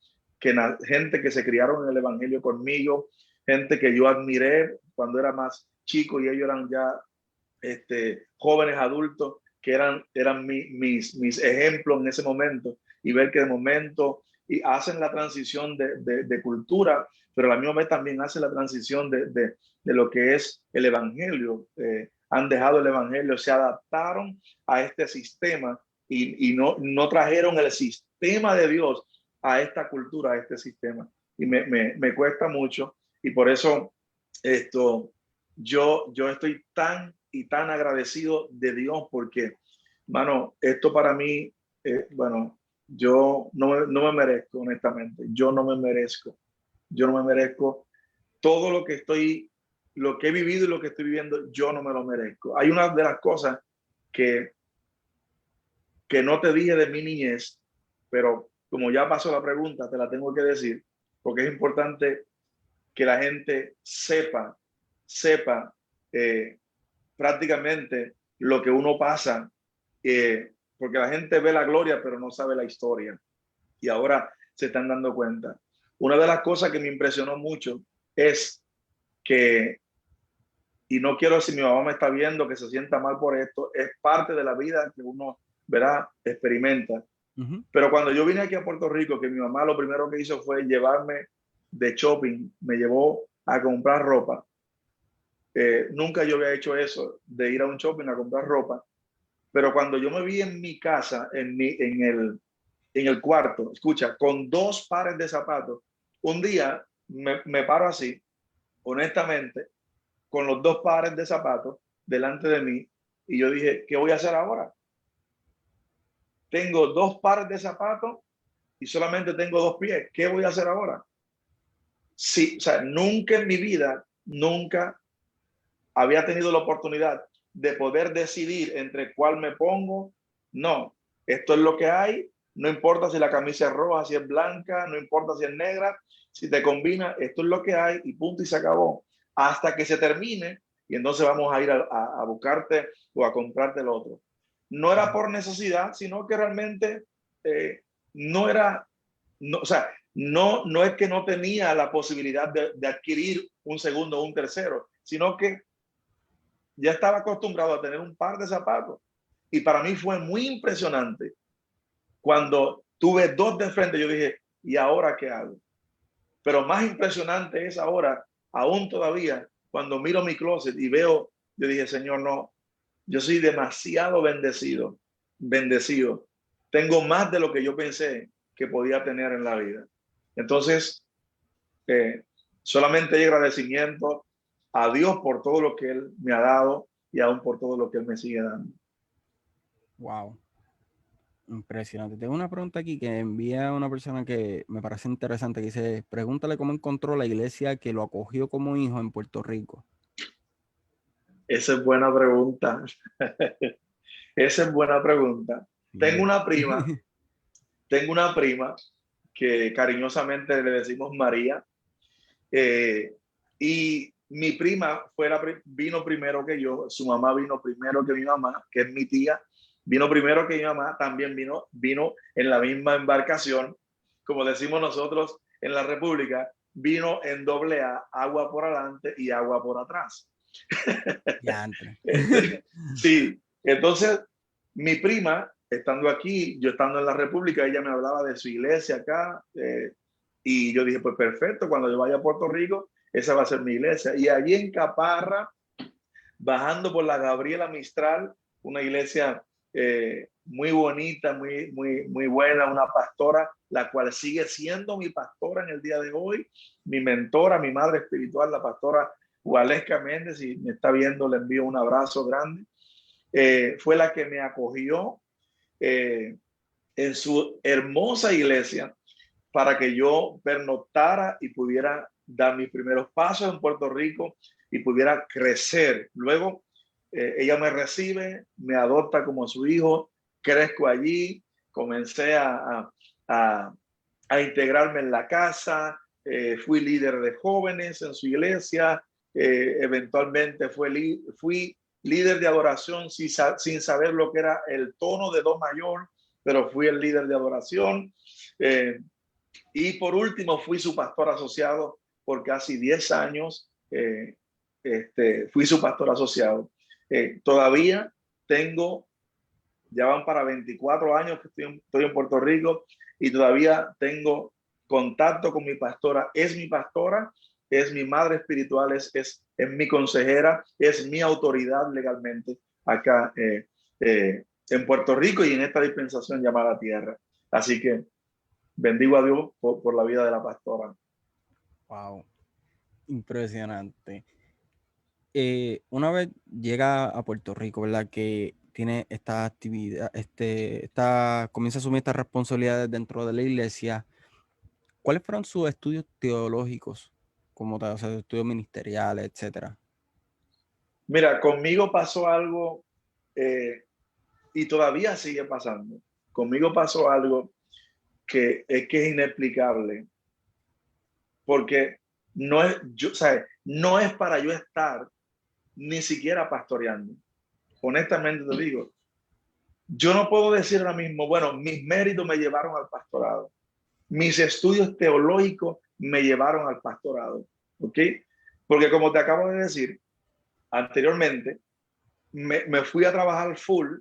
gente que se criaron en el Evangelio conmigo, gente que yo admiré cuando era más chico y ellos eran ya jóvenes adultos que eran mis ejemplos en ese momento y ver que de momento y hacen la transición de cultura, pero a la misma vez también hacen la transición de lo que es el Evangelio. Han dejado el Evangelio, se adaptaron a este sistema y no trajeron el sistema de Dios a esta cultura, a este sistema. Y me cuesta mucho y por eso esto, yo estoy tan y tan agradecido de Dios porque, mano, esto para mí, bueno, yo no me merezco, honestamente, yo no me merezco todo lo que he vivido y lo que estoy viviendo, yo no me lo merezco. Hay una de las cosas que, que no te dije de mi niñez, pero como ya pasó la pregunta, te la tengo que decir, porque es importante que la gente sepa eh, prácticamente lo que uno pasa, porque la gente ve la gloria, pero no sabe la historia. Y ahora se están dando cuenta. Una de las cosas que me impresionó mucho es que, y no quiero si mi mamá me está viendo que se sienta mal por esto, es parte de la vida que uno, ¿verdad?, experimenta. Ujú. Pero cuando yo vine aquí a Puerto Rico, que mi mamá lo primero que hizo fue llevarme de shopping, me llevó a comprar ropa. Nunca yo había hecho eso, de ir a un shopping a comprar ropa. Pero cuando yo me vi en mi casa, en el cuarto, escucha, con dos pares de zapatos, un día me paro así, honestamente, con los dos pares de zapatos delante de mí, y yo dije, ¿qué voy a hacer ahora? Tengo dos pares de zapatos y solamente tengo dos pies. ¿Qué voy a hacer ahora? Sí, o sea, nunca en mi vida, nunca había tenido la oportunidad de poder decidir entre cuál me pongo. No, esto es lo que hay. No importa si la camisa es roja, si es blanca, no importa si es negra, si te combina, esto es lo que hay y punto y se acabó. Hasta que se termine y entonces vamos a ir a buscarte o a comprarte el otro. No era por necesidad, sino que realmente no era, no, o sea, no es que no tenía la posibilidad de adquirir un segundo o un tercero, sino que ya estaba acostumbrado a tener un par de zapatos. Y para mí fue muy impresionante cuando tuve dos de frente. Yo dije, ¿y ahora qué hago? Pero más impresionante es ahora, aún todavía, cuando miro mi closet y veo, yo dije, Señor, no, yo soy demasiado bendecido, bendecido. Tengo más de lo que yo pensé que podía tener en la vida. Entonces, eh, solamente hay agradecimiento a Dios por todo lo que Él me ha dado y aún por todo lo que Él me sigue dando. Wow. Impresionante. Tengo una pregunta aquí que envía una persona que me parece interesante, que dice, pregúntale cómo encontró la iglesia que lo acogió como hijo en Puerto Rico. Esa es buena pregunta. Esa es buena pregunta. Tengo Sí. una prima, tengo una prima que cariñosamente le decimos María, y mi prima vino primero que yo, su mamá vino primero que mi mamá, que es mi tía, vino primero que mi mamá, también vino en la misma embarcación, como decimos nosotros en la República, vino en doble A, agua por adelante y agua por atrás. Ya, entre. Sí, entonces mi prima, estando aquí, yo estando en la República, ella me hablaba de su iglesia acá, Y yo dije, pues perfecto, cuando yo vaya a Puerto Rico, esa va a ser mi iglesia. Y allí en Caparra, bajando por la Gabriela Mistral, una iglesia muy bonita, muy buena, una pastora, la cual sigue siendo mi pastora en el día de hoy, mi mentora, mi madre espiritual, la pastora Waleska Méndez, si me está viendo, le envío un abrazo grande. Fue la que me acogió eh, en su hermosa iglesia para que yo pernoctara y pudiera dar mis primeros pasos en Puerto Rico y pudiera crecer. Luego, ella me recibe, me adopta como su hijo, crezco allí, comencé a, a integrarme en la casa, fui líder de jóvenes en su iglesia, eventualmente fui líder de adoración sin saber lo que era el tono de do mayor, pero fui el líder de adoración. Y por último, fui su pastor asociado por casi 10 años. Fui su pastor asociado. Todavía tengo, ya van para 24 años que estoy en Puerto Rico y todavía tengo contacto con mi pastora. Es mi pastora, es mi madre espiritual, es mi consejera, es mi autoridad legalmente acá en Puerto Rico y en esta dispensación llamada tierra. Así que bendigo a Dios por la vida de la pastora. Wow, impresionante. Una vez llega a Puerto Rico, ¿verdad? Que tiene esta actividad, comienza a asumir estas responsabilidades dentro de la iglesia. ¿Cuáles fueron sus estudios teológicos, como tal, o sea, estudios ministeriales, etcétera? Mira, conmigo pasó algo y todavía sigue pasando. Conmigo pasó algo que es inexplicable, porque no es, yo, ¿sabes? No es para yo estar ni siquiera pastoreando. Honestamente te digo, yo no puedo decir ahora mismo, bueno, mis méritos me llevaron al pastorado, mis estudios teológicos me llevaron al pastorado, ¿ok? Porque como te acabo de decir anteriormente, me fui a trabajar full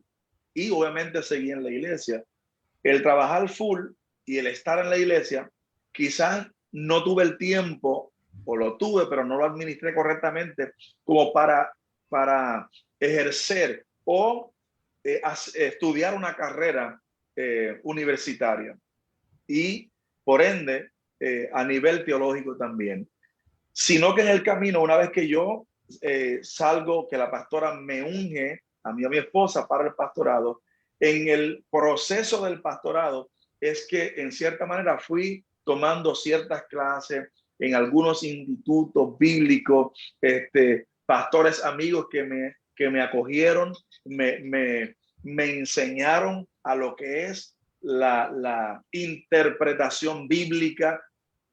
y obviamente seguí en la iglesia. El trabajar full y el estar en la iglesia, quizás no tuve el tiempo, o lo tuve, pero no lo administré correctamente, como para ejercer o estudiar una carrera universitaria y por ende a nivel teológico también. Sino que en el camino, una vez que yo salgo, que la pastora me unge a mí y a mi esposa para el pastorado, en el proceso del pastorado es que en cierta manera fui tomando ciertas clases en algunos institutos bíblicos, pastores amigos que me acogieron, me enseñaron a lo que es la interpretación bíblica.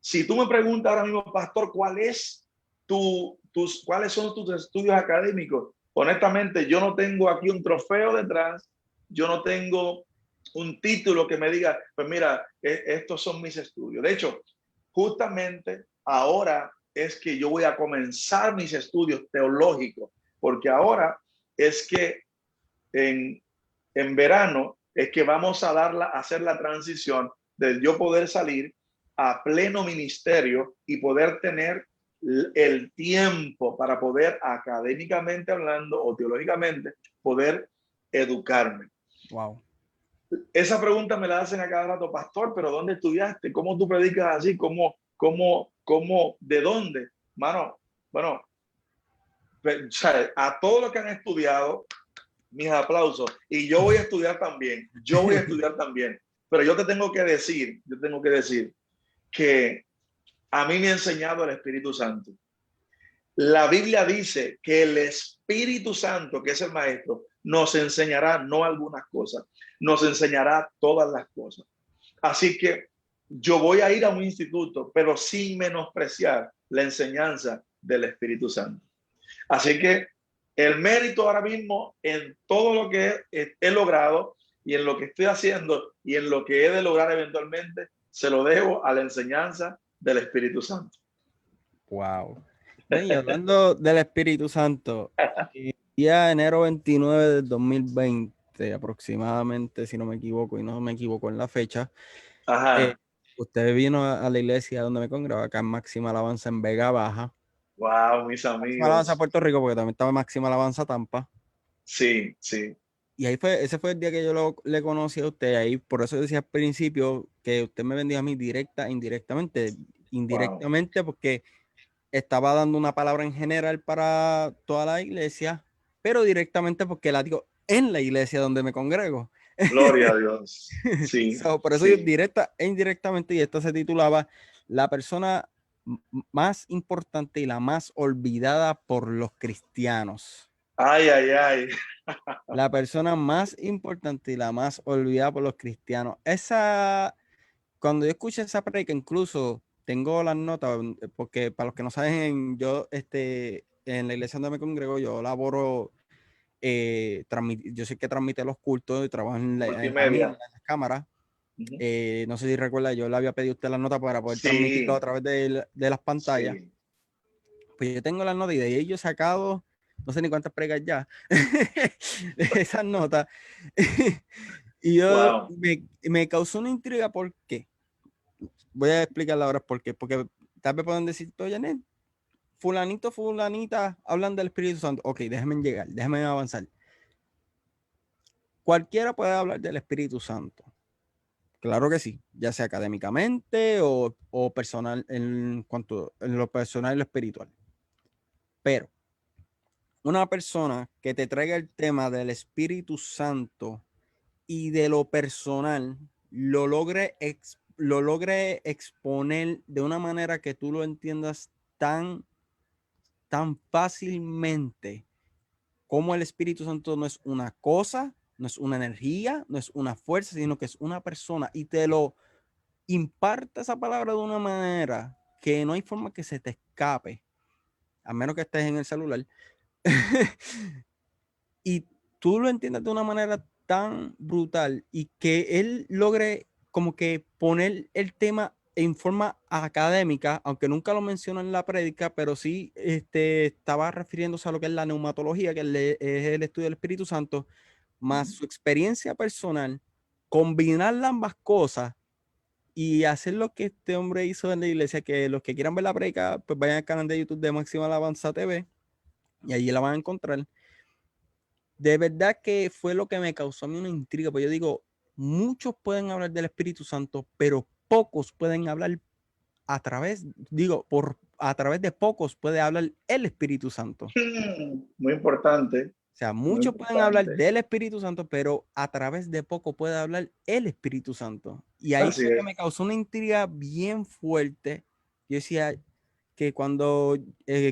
Si tú me preguntas ahora mismo, pastor, ¿cuáles son tus estudios académicos? Honestamente, yo no tengo aquí un trofeo detrás, yo no tengo un título que me diga, pues mira, estos son mis estudios. De hecho, justamente ahora es que yo voy a comenzar mis estudios teológicos, porque ahora es que en, en verano es que vamos a hacer la transición de yo poder salir a pleno ministerio y poder tener el tiempo para poder académicamente hablando o teológicamente poder educarme. Wow. Esa pregunta me la hacen a cada rato, pastor, pero ¿dónde estudiaste? ¿Cómo tú predicas así? ¿De dónde? Mano, bueno, a todos los que han estudiado, mis aplausos. Y yo voy a estudiar también, Pero yo tengo que decir que a mí me ha enseñado el Espíritu Santo. La Biblia dice que el Espíritu Santo, que es el Maestro, nos enseñará no algunas cosas, nos enseñará todas las cosas. Así que yo voy a ir a un instituto, pero sin menospreciar la enseñanza del Espíritu Santo. Así que el mérito ahora mismo en todo lo que he logrado y en lo que estoy haciendo y en lo que he de lograr eventualmente, se lo debo a la enseñanza del Espíritu Santo. Wow. No, y hablando del Espíritu Santo, el día de enero 29 del 2020, aproximadamente, si no me equivoco, y no me equivoco en la fecha, Ajá. Usted vino a la iglesia donde me congrego, acá en Máxima Alabanza en Vega Baja. Wow, mis Máxima Alabanza amigos. Puerto Rico, porque también estaba Máxima Alabanza Tampa. Sí, sí. Y ahí fue, ese fue el día que yo le conocí a usted. Ahí, por eso decía al principio que usted me bendiga a mí directa, e indirectamente. Wow. Indirectamente, porque estaba dando una palabra en general para toda la iglesia, pero directamente porque la digo en la iglesia donde me congrego. Gloria a Dios. Sí, So, por eso yo sí. directa e indirectamente, y esta se titulaba La persona más importante y la más olvidada por los cristianos. Ay, ay, ay. La persona más importante y la más olvidada por los cristianos. Esa, cuando yo escuché esa predica, incluso tengo las notas, porque para los que no saben, yo en la iglesia donde me congrego, yo laboro, yo sé que transmite los cultos y trabajo también en Multimedia. las cámaras. Ujú. No sé si recuerda, yo le había pedido a usted las notas para poder transmitirlo a Sí, través de las pantallas. sí. Pues yo tengo las notas y de ahí yo he sacado, no sé ni cuántas pregas ya, de esas notas. Y Wow. me causó una intriga. ¿Por qué? Voy a explicarla ahora por qué. Porque tal vez pueden decir, oye, Nen, fulanito, fulanita, hablan del Espíritu Santo. Ok, déjenme llegar, déjenme avanzar. Cualquiera puede hablar del Espíritu Santo. Claro que sí, ya sea académicamente o personal en cuanto en lo personal y lo espiritual. Pero una persona que te traiga el tema del Espíritu Santo y de lo personal lo logre exponer de una manera que tú lo entiendas tan fácilmente, como el Espíritu Santo no es una cosa, no es una energía, no es una fuerza, sino que es una persona, y te lo imparte esa palabra de una manera que no hay forma que se te escape, a menos que estés en el celular. Y tú lo entiendes de una manera tan brutal y que él logre como que poner el tema en forma académica, aunque nunca lo menciona en la prédica, pero sí estaba refiriéndose a lo que es la neumatología, que es el estudio del Espíritu Santo, más Ujú. su experiencia personal, combinar ambas cosas y hacer lo que este hombre hizo en la iglesia. Que los que quieran ver la prédica, pues vayan al canal de YouTube de Máxima Alabanza TV y allí la van a encontrar. De verdad que fue lo que me causó a mí una intriga, porque yo digo, muchos pueden hablar del Espíritu Santo, pero pocos pueden hablar a través de pocos puede hablar el Espíritu Santo. Muy importante, O sea, muy muchos pueden hablar importante. del Espíritu Santo, pero a través de poco puede hablar el Espíritu Santo. Y ahí Así fue que es. me causó una intriga bien fuerte. Yo decía que cuando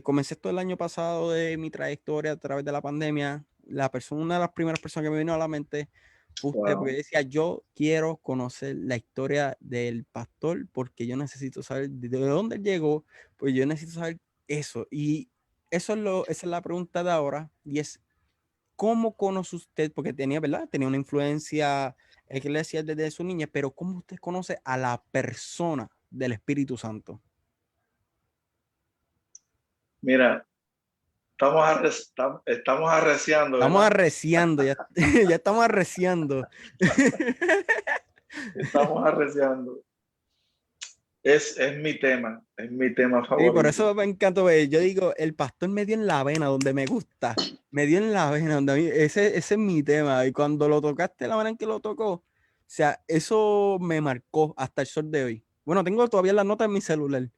comencé todo el año pasado de mi trayectoria a través de la pandemia, una de las primeras personas que me vino a la mente fue usted, porque Wow. decía, yo quiero conocer la historia del pastor porque yo necesito saber de dónde él llegó, pues yo necesito saber eso. Y esa es la pregunta de ahora, y es, ¿cómo conoce usted? Porque tenía, ¿verdad? Tenía una influencia eclesial desde su niña, pero ¿cómo usted conoce a la persona del Espíritu Santo? Mira, estamos arreciando, Estamos ¿verdad? arreciando, ya, ya estamos arreciando. Estamos arreciando. Es es mi tema Sí, por favorito. eso me encantó ver. Yo digo, el pastor me dio en la vena donde me gusta. Me dio en la vena donde a mí, ese es mi tema. Y cuando lo tocaste, la manera en que lo tocó, o sea, eso me marcó hasta el sol de hoy. Bueno, tengo todavía las notas en mi celular.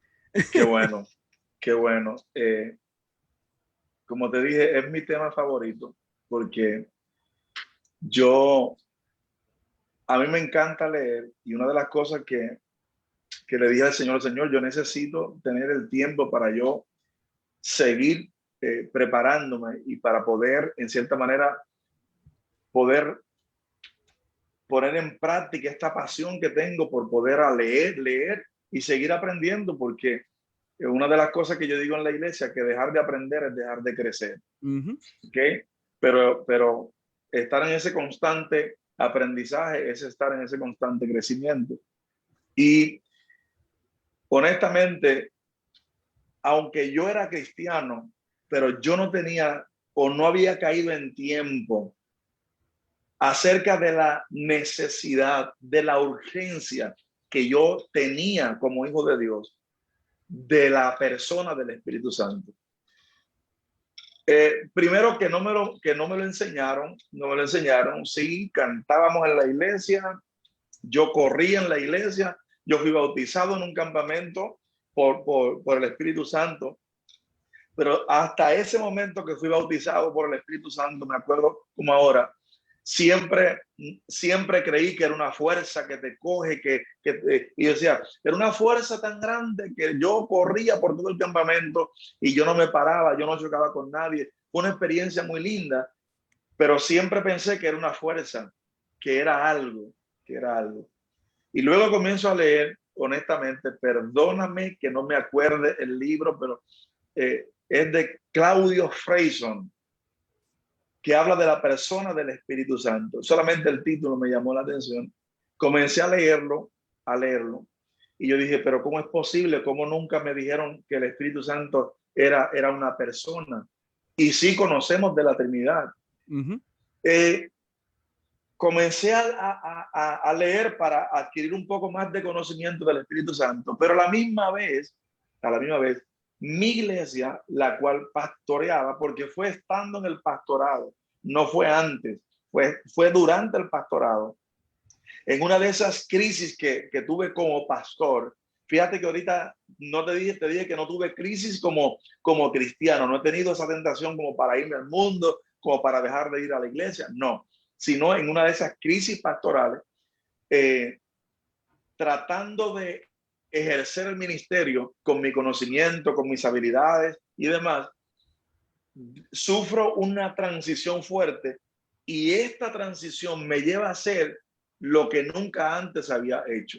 Qué bueno, qué bueno. Como te dije, es mi tema favorito porque yo, a mí me encanta leer y una de las cosas que le dije al Señor, yo necesito tener el tiempo para yo seguir preparándome y para poder, en cierta manera, poder poner en práctica esta pasión que tengo por poder a leer y seguir aprendiendo, porque una de las cosas que yo digo en la iglesia, que dejar de aprender es dejar de crecer, Ujú. ¿ok? Pero estar en ese constante aprendizaje es estar en ese constante crecimiento. Y honestamente, aunque yo era cristiano, pero yo no tenía o no había caído en tiempo acerca de la necesidad, de la urgencia que yo tenía como hijo de Dios de la persona del Espíritu Santo. Primero que no me lo enseñaron, no me lo enseñaron. Sí, cantábamos en la iglesia, yo corría en la iglesia, yo fui bautizado en un campamento por el Espíritu Santo, pero hasta ese momento que fui bautizado por el Espíritu Santo, me acuerdo como ahora, siempre creí que era una fuerza que te coge, y yo decía, era una fuerza tan grande que yo corría por todo el campamento y yo no me paraba, yo no chocaba con nadie. Fue una experiencia muy linda, pero siempre pensé que era una fuerza, que era algo, que era algo. Y luego comienzo a leer, honestamente, perdóname que no me acuerde el libro, pero es de Claudio Freyson, que habla de la persona del Espíritu Santo. Solamente el título me llamó la atención. Comencé a leerlo, y yo dije, pero ¿cómo es posible? ¿Cómo nunca me dijeron que el Espíritu Santo era una persona? Y sí conocemos de la Trinidad. Ujú. Comencé a leer para adquirir un poco más de conocimiento del Espíritu Santo, pero a la misma vez, mi iglesia, la cual pastoreaba, porque fue estando en el pastorado, no fue antes, fue durante el pastorado, en una de esas crisis que tuve como pastor. Fíjate que ahorita no te dije que no tuve crisis como cristiano, no he tenido esa tentación como para irme al mundo, como para dejar de ir a la iglesia, no, sino en una de esas crisis pastorales, eh, tratando de ejercer el ministerio con mi conocimiento, con mis habilidades y demás, sufro una transición fuerte, y esta transición me lleva a hacer lo que nunca antes había hecho.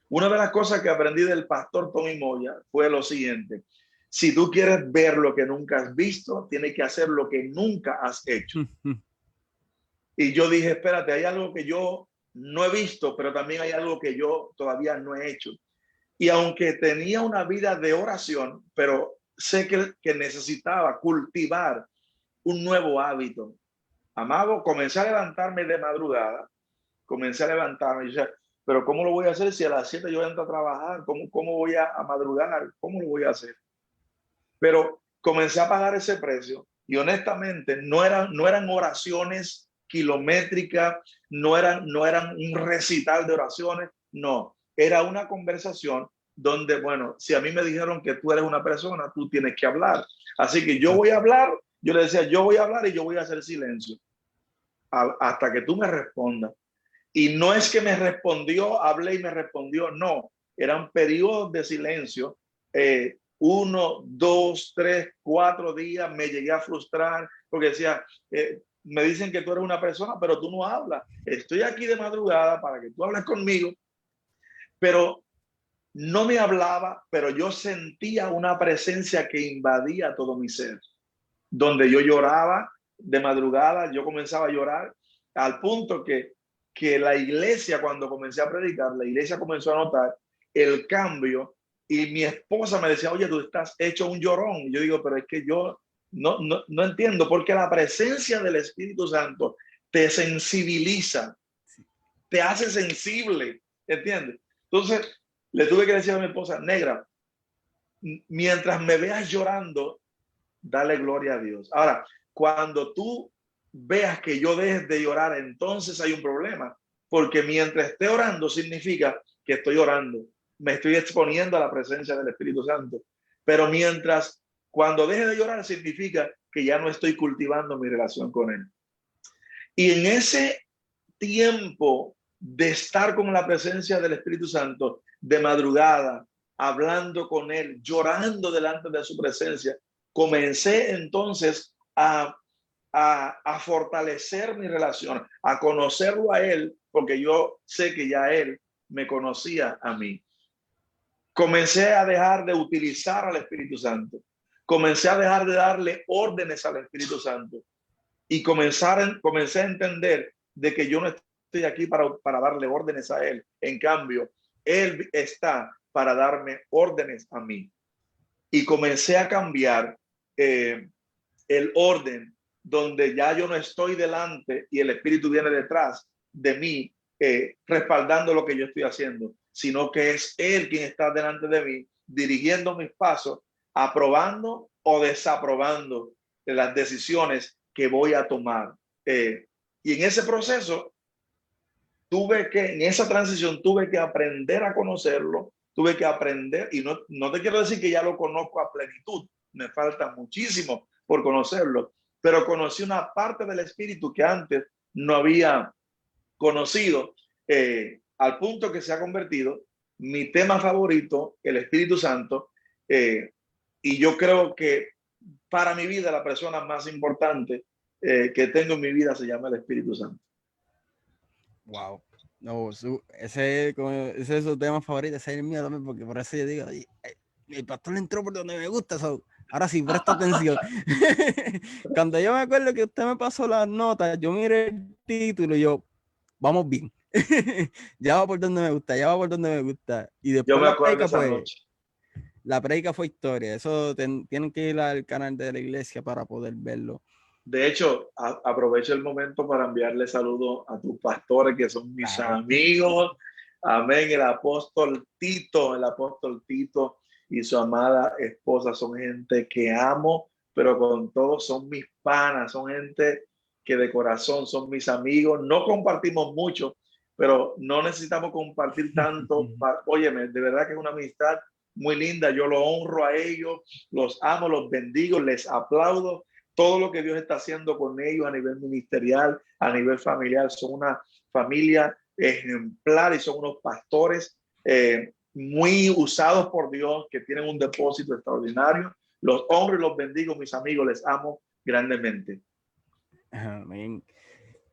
Una de las cosas que aprendí del pastor Tony Moya fue lo siguiente: si tú quieres ver lo que nunca has visto, tienes que hacer lo que nunca has hecho. Y yo dije, espérate, hay algo que yo no he visto, pero también hay algo que yo todavía no he hecho. Y aunque tenía una vida de oración, pero sé que necesitaba cultivar un nuevo hábito. Amado, comencé a levantarme de madrugada, comencé a levantarme y decía, pero ¿cómo lo voy a hacer si a las 7 yo entro a trabajar? ¿Cómo voy a madrugar? ¿Cómo lo voy a hacer? Pero comencé a pagar ese precio, y honestamente no eran oraciones kilométricas, no eran un recital de oraciones, no, era una conversación donde, bueno, si a mí me dijeron que tú eres una persona, tú tienes que hablar. Así que yo voy a hablar, yo le decía, yo voy a hablar y yo voy a hacer silencio hasta que tú me respondas. Y no es que me respondió, hablé y me respondió, no, eran periodos de silencio, 1, 2, 3, 4 días. Me llegué a frustrar porque decía, me dicen que tú eres una persona, pero tú no hablas. Estoy aquí de madrugada para que tú hables conmigo, pero no me hablaba, pero yo sentía una presencia que invadía todo mi ser, donde yo lloraba de madrugada, yo comenzaba a llorar al punto que la iglesia, cuando comencé a predicar, la iglesia comenzó a notar el cambio, y mi esposa me decía, oye, tú estás hecho un llorón. Y yo digo, pero es que yo no entiendo, porque la presencia del Espíritu Santo te sensibiliza, te hace sensible, ¿entiendes? Entonces, le tuve que decir a mi esposa, negra, mientras me veas llorando, dale gloria a Dios. Ahora, cuando tú veas que yo deje de llorar, entonces hay un problema, porque mientras esté orando significa que estoy orando, me estoy exponiendo a la presencia del Espíritu Santo. Pero cuando deje de llorar, significa que ya no estoy cultivando mi relación con Él. Y en ese tiempo de estar con la presencia del Espíritu Santo, de madrugada, hablando con Él, llorando delante de su presencia, comencé entonces a fortalecer mi relación, a conocerlo a Él, porque yo sé que ya Él me conocía a mí. Comencé a dejar de utilizar al Espíritu Santo. Comencé a dejar de darle órdenes al Espíritu Santo. Y comencé a entender de que yo no estoy aquí para darle órdenes a Él. En cambio, Él está para darme órdenes a mí. Y comencé a cambiar el orden, donde ya yo no estoy delante y el Espíritu viene detrás de mí, respaldando lo que yo estoy haciendo, sino que es Él quien está delante de mí, dirigiendo mis pasos, aprobando o desaprobando las decisiones que voy a tomar. Y en ese proceso en esa transición tuve que aprender a conocerlo, tuve que aprender, y no te quiero decir que ya lo conozco a plenitud, me falta muchísimo por conocerlo, pero conocí una parte del espíritu que antes no había conocido, al punto que se ha convertido mi tema favorito, el Espíritu Santo, y yo creo que para mi vida la persona más importante que tengo en mi vida se llama el Espíritu Santo. Wow. No, ese es su tema favorito, ese es el mío también, porque por eso yo digo, el pastor entró por donde me gusta, ahora sí, presta atención. Cuando yo me acuerdo que usted me pasó las notas, yo miré el título y yo, vamos bien. Ya va por donde me gusta, ya va por donde me gusta. Y Yo después me acuerdo de esa pues, noche. la prédica fue historia. Eso tienen que ir al canal de la iglesia para poder verlo. De hecho, aprovecho el momento para enviarle saludos a tus pastores, que son mis amigos. Amén. El apóstol Tito y su amada esposa son gente que amo, pero con todo son mis panas, son gente que de corazón son mis amigos. No compartimos mucho, pero no necesitamos compartir tanto. Óyeme, de verdad que es una amistad muy linda. Yo lo honro a ellos, los amo, los bendigo, les aplaudo todo lo que Dios está haciendo con ellos a nivel ministerial, a nivel familiar. Son una familia ejemplar y son unos pastores muy usados por Dios, que tienen un depósito extraordinario. Los honro y los bendigo, mis amigos, les amo grandemente. Amén.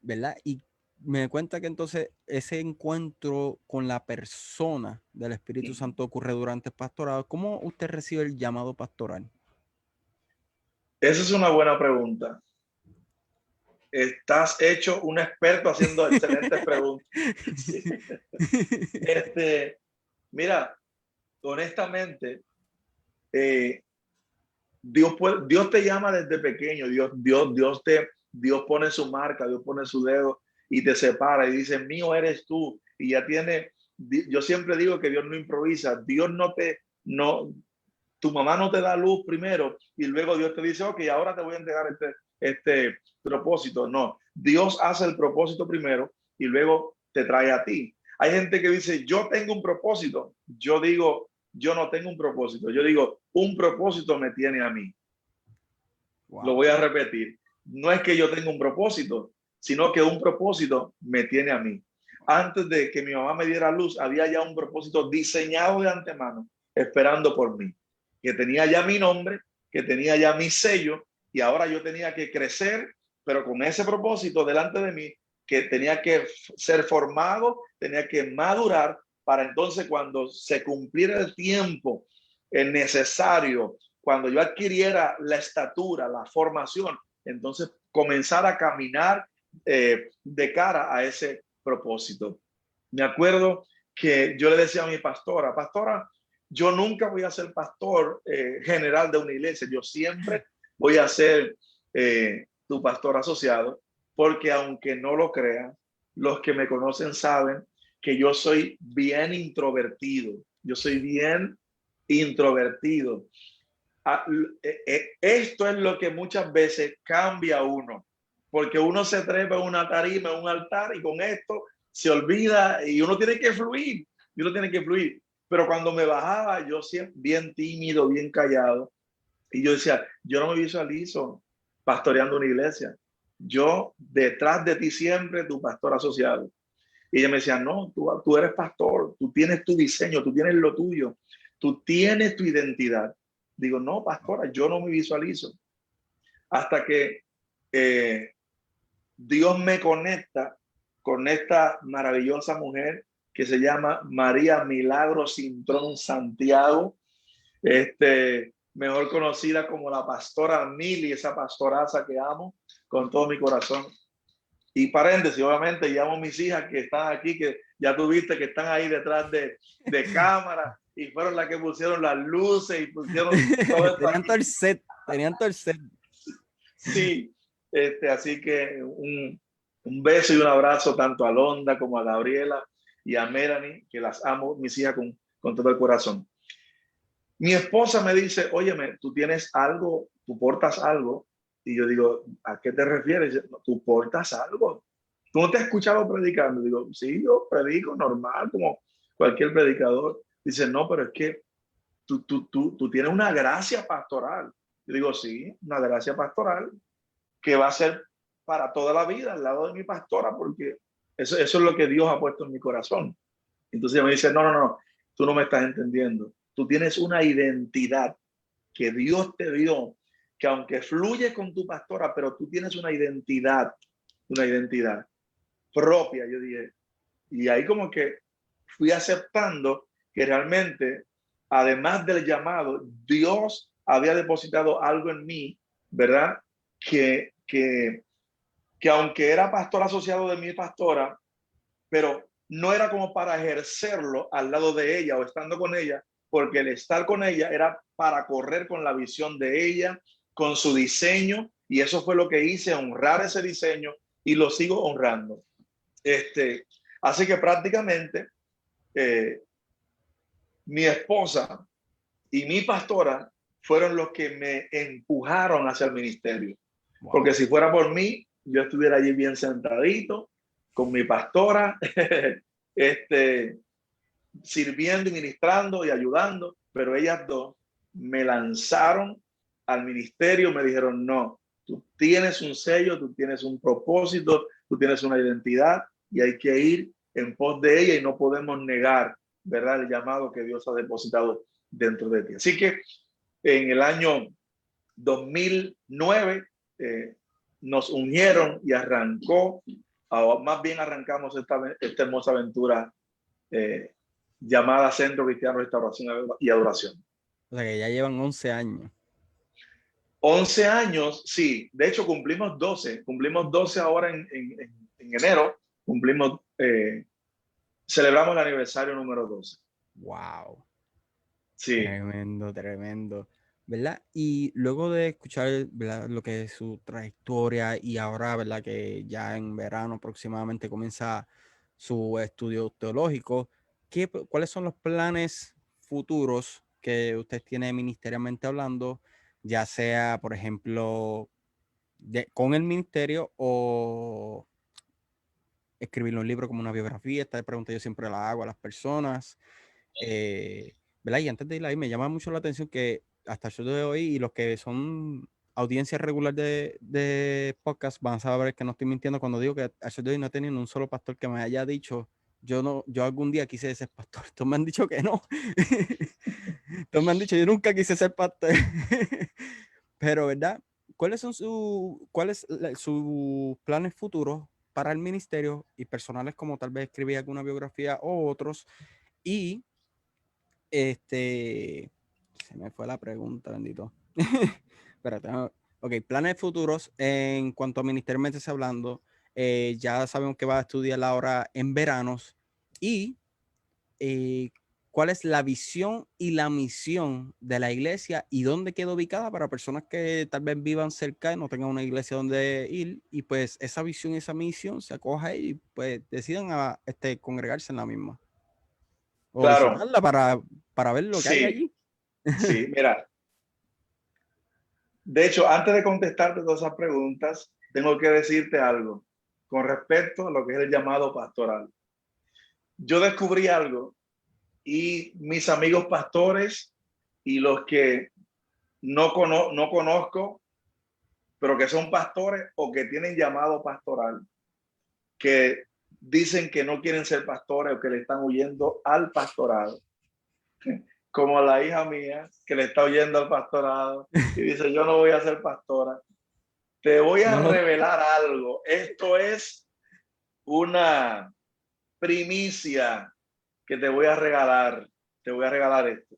¿Verdad? Y me cuenta que entonces ese encuentro con la persona del Espíritu Santo ocurre durante el pastorado. ¿Cómo usted recibe el llamado pastoral? Esa es una buena pregunta. Estás hecho un experto haciendo excelentes preguntas. Sí. Mira, honestamente, Dios te llama desde pequeño. Dios pone su marca, Dios pone su dedo y te separa y dice, mío eres tú. Y ya tiene, yo siempre digo que Dios no improvisa. Tu mamá no te da luz primero y luego Dios te dice, ok, ahora te voy a entregar este propósito. No, Dios hace el propósito primero y luego te trae a ti. Hay gente que dice, yo tengo un propósito. Yo digo, yo no tengo un propósito. Yo digo, un propósito me tiene a mí. Wow. Lo voy a repetir. No es que yo tenga un propósito, sino que un propósito me tiene a mí. Antes de que mi mamá me diera luz, había ya un propósito diseñado de antemano, esperando por mí, que tenía ya mi nombre, que tenía ya mi sello, y ahora yo tenía que crecer, pero con ese propósito delante de mí, que tenía que ser formado, tenía que madurar, para entonces cuando se cumpliera el tiempo necesario, cuando yo adquiriera la estatura, la formación, entonces comenzar a caminar de cara a ese propósito. Me acuerdo que yo le decía a mi pastora, yo nunca voy a ser pastor general de una iglesia, yo siempre voy a ser tu pastor asociado, porque aunque no lo crean, los que me conocen saben que yo soy bien introvertido, Esto es lo que muchas veces cambia a uno, porque uno se trepa en una tarima, en un altar, y con esto se olvida y uno tiene que fluir, Pero cuando me bajaba, yo siempre bien tímido, bien callado, y yo decía, yo no me visualizo pastoreando una iglesia. Yo detrás de ti siempre, tu pastor asociado. Y ella me decía, no, tú eres pastor, tú tienes tu diseño, tú tienes lo tuyo, tú tienes tu identidad. Digo, no, pastora, yo no me visualizo. Hasta que Dios me conecta con esta maravillosa mujer que se llama María Milagro Cintrón Santiago, mejor conocida como la pastora Mili, esa pastoraza que amo con todo mi corazón. Y paréntesis, obviamente llamo a mis hijas que están aquí, que ya tuviste que están ahí detrás de cámara, y fueron las que pusieron las luces y pusieron todo esto. Tenían todo el set. Sí, así que un beso y un abrazo tanto a Londa como a Gabriela y a Melanie, que las amo, mis hijas, con todo el corazón. Mi esposa me dice, óyeme, tú tienes algo, tú portas algo. Y yo digo, ¿a qué te refieres? Dice, "No, tú portas algo. ¿Tú no te has escuchado predicando?" Digo, sí, yo predico normal, como cualquier predicador. Dice, no, pero es que tú tienes una gracia pastoral. Yo digo, sí, una gracia pastoral que va a ser para toda la vida al lado de mi pastora, porque eso es lo que Dios ha puesto en mi corazón. Entonces ella me dice, no, no, no, tú no me estás entendiendo. Tú tienes una identidad que Dios te dio, que aunque fluye con tu pastora, pero tú tienes una identidad propia, yo dije. Y ahí como que fui aceptando que realmente, además del llamado, Dios había depositado algo en mí, ¿verdad? Que aunque era pastor asociado de mi pastora, pero no era como para ejercerlo al lado de ella o estando con ella, porque el estar con ella era para correr con la visión de ella, con su diseño, y eso fue lo que hice, honrar ese diseño y lo sigo honrando. Así que prácticamente eh, mi esposa y mi pastora fueron los que me empujaron hacia el ministerio. Porque Wow. si fuera por mí, yo estuviera allí bien sentadito con mi pastora, este, sirviendo y ministrando y ayudando, pero ellas dos me lanzaron al ministerio, me dijeron, no, tú tienes un sello, tú tienes un propósito, tú tienes una identidad y hay que ir en pos de ella y no podemos negar, ¿verdad?, el llamado que Dios ha depositado dentro de ti. Así que en el año 2009 nos unieron y arrancó, o más bien arrancamos esta hermosa aventura eh, llamada Centro Cristiano Restauración y Adoración. O sea que ya llevan 11 años. 11 años, sí, de hecho cumplimos 12 ahora en enero, celebramos el aniversario número 12. Wow. Sí. Tremendo, tremendo. ¿Verdad? Y luego de escuchar, ¿verdad?, lo que es su trayectoria y ahora, ¿verdad?, que ya en verano aproximadamente comienza su estudio teológico, ¿cuáles son los planes futuros que usted tiene ministerialmente hablando, ya sea, por ejemplo, con el ministerio o escribir un libro como una biografía? Esta pregunta yo siempre la hago a las personas. ¿Verdad? Y antes de ir ahí, me llama mucho la atención que hasta el show de hoy y los que son audiencia regular de podcast van a saber que no estoy mintiendo cuando digo que al show de hoy no he tenido un solo pastor que me haya dicho, yo algún día quise ser pastor. Todos me han dicho que no. Todos me han dicho, yo nunca quise ser pastor. Pero, ¿verdad? ¿Cuáles son sus planes futuros para el ministerio y personales, como tal vez escribir alguna biografía o otros? Y se me fue la pregunta, bendito. Espérate. Ok, planes futuros en cuanto a ministerialmente hablando. Ya sabemos que va a estudiar ahora en veranos. Y cuál es la visión y la misión de la iglesia y dónde queda ubicada para personas que tal vez vivan cerca y no tengan una iglesia donde ir. Y pues esa visión y esa misión se acoja y pues decidan congregarse en la misma o Claro, visitarla para ver lo que hay sí, allí. sí, mira, de hecho, antes de contestarte todas esas preguntas, tengo que decirte algo con respecto a lo que es el llamado pastoral. Yo descubrí algo y mis amigos pastores y los que no conozco, pero que son pastores o que tienen llamado pastoral, que dicen que no quieren ser pastores o que le están huyendo al pastorado, como la hija mía que le está huyendo al pastorado y dice, yo no voy a ser pastora. Te voy a No, revelar algo. Esto es una primicia que te voy a regalar. Te voy a regalar esto.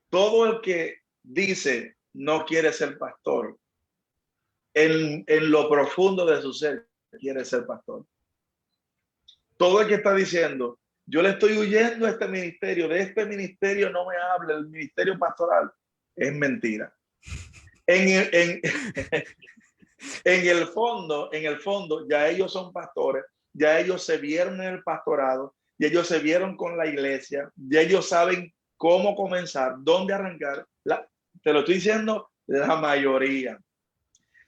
Todo el que dice no quiere ser pastor, en lo profundo de su ser quiere ser pastor. Todo el que está diciendo, yo le estoy huyendo a este ministerio, de este ministerio no me hable, el ministerio pastoral, es mentira. En el fondo, ya ellos son pastores, ya ellos se vieron en el pastorado, ya ellos se vieron con la iglesia, ya ellos saben cómo comenzar, dónde arrancar. Te lo estoy diciendo, la mayoría.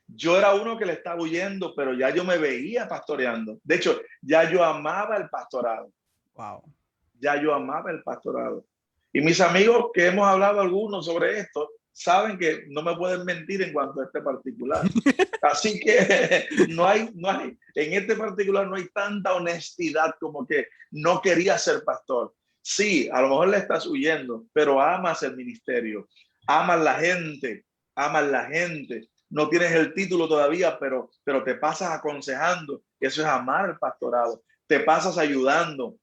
Yo era uno que le estaba huyendo, pero ya yo me veía pastoreando. De hecho, ya yo amaba el pastorado. Wow. Ya yo amaba el pastorado. Y mis amigos que hemos hablado algunos sobre esto, saben que no me pueden mentir en cuanto a este particular. Así que en este particular no hay tanta honestidad como que no quería ser pastor. Sí, a lo mejor le estás huyendo, pero amas el ministerio, amas la gente, amas la gente. No tienes el título todavía, pero te pasas aconsejando. Eso es amar el pastorado. Te pasas ayudando.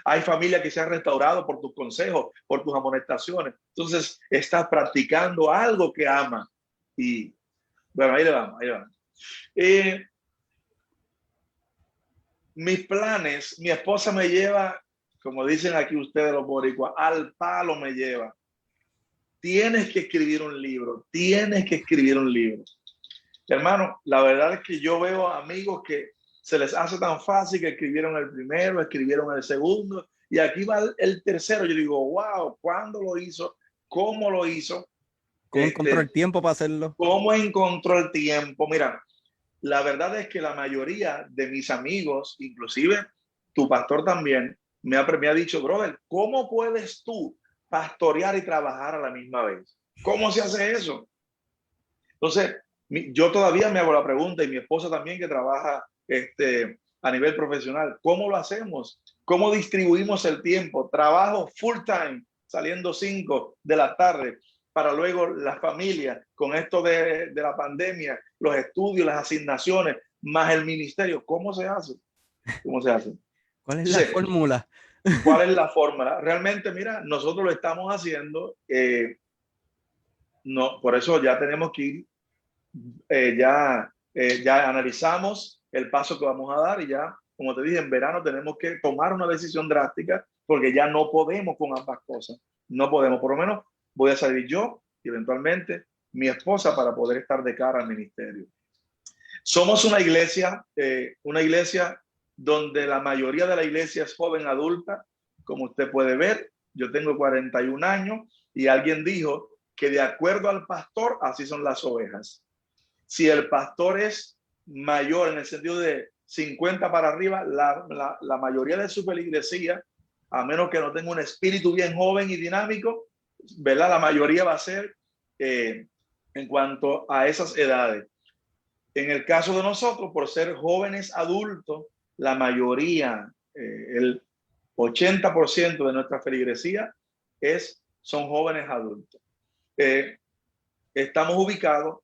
Hay familias que se han restaurado por tus consejos, por tus amonestaciones. Entonces, estás practicando algo que ama. Y bueno, ahí le vamos, ahí le vamos. Mis planes, mi esposa me lleva, como dicen aquí ustedes los boricuas, al palo me lleva. Tienes que escribir un libro, tienes que escribir un libro. Hermano, la verdad es que yo veo amigos que se les hace tan fácil que escribieron el primero, escribieron el segundo, y aquí va el tercero. Yo digo, wow, ¿cuándo lo hizo? ¿Cómo lo hizo? ¿Cómo encontró el tiempo para hacerlo? ¿Cómo encontró el tiempo? Mira, la verdad es que la mayoría de mis amigos, inclusive tu pastor también, me ha dicho, brother, ¿cómo puedes tú pastorear y trabajar a la misma vez? ¿Cómo se hace eso? Entonces, yo todavía me hago la pregunta, y mi esposa también, que trabaja a nivel profesional, ¿cómo lo hacemos? ¿Cómo distribuimos el tiempo? Trabajo full time, saliendo 5 de la tarde, para luego la familia, con esto de la pandemia, los estudios, las asignaciones, más el ministerio. ¿Cómo se hace? ¿Cómo se hace? ¿Cuál es la fórmula? ¿Cuál es la fórmula? Realmente, mira, nosotros lo estamos haciendo. No, por eso ya tenemos que ir, ya analizamos el paso que vamos a dar, y ya, como te dije, en verano tenemos que tomar una decisión drástica, porque ya no podemos con ambas cosas. No podemos. Por lo menos voy a salir yo y eventualmente mi esposa, para poder estar de cara al ministerio. Somos una iglesia donde la mayoría de la iglesia es joven adulta, como usted puede ver. Yo tengo 41 años, y alguien dijo que de acuerdo al pastor, así son las ovejas. Si el pastor es mayor, en el sentido de 50 para arriba, la mayoría de su feligresía, a menos que no tenga un espíritu bien joven y dinámico, ¿verdad? La mayoría va a ser en cuanto a esas edades. En el caso de nosotros, por ser jóvenes adultos, la mayoría, el 80% de nuestra feligresía son jóvenes adultos. Estamos ubicados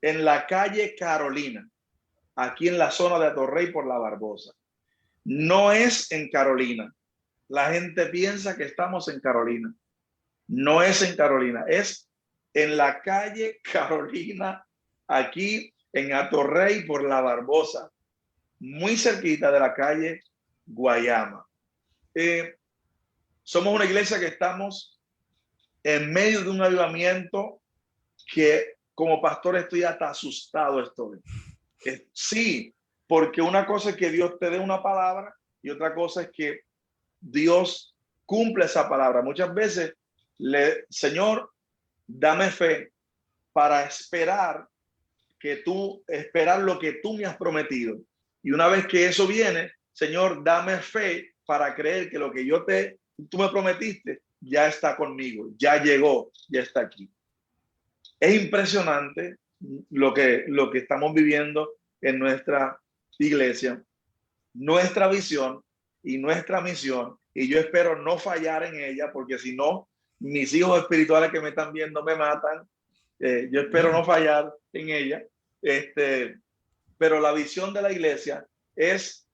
en la calle Carolina, aquí en la zona de Atorrey por la Barbosa. No es en Carolina. La gente piensa que estamos en Carolina. No es en Carolina, es en la calle Carolina, aquí en Atorrey por la Barbosa, muy cerquita de la calle Guayama. Somos una iglesia que estamos en medio de un avivamiento que como pastor estoy hasta asustado. Sí, porque una cosa es que Dios te dé una palabra, y otra cosa es que Dios cumple esa palabra. Muchas veces, Señor, dame fe para esperar lo que tú me has prometido. Y una vez que eso viene, Señor, dame fe para creer que lo que tú me prometiste ya está conmigo, ya llegó, ya está aquí. Es impresionante lo que estamos viviendo en nuestra iglesia, nuestra visión y nuestra misión, y yo espero no fallar en ella, porque si no, mis hijos espirituales que me están viendo me matan. Yo espero no fallar en ella. Pero la visión de la iglesia es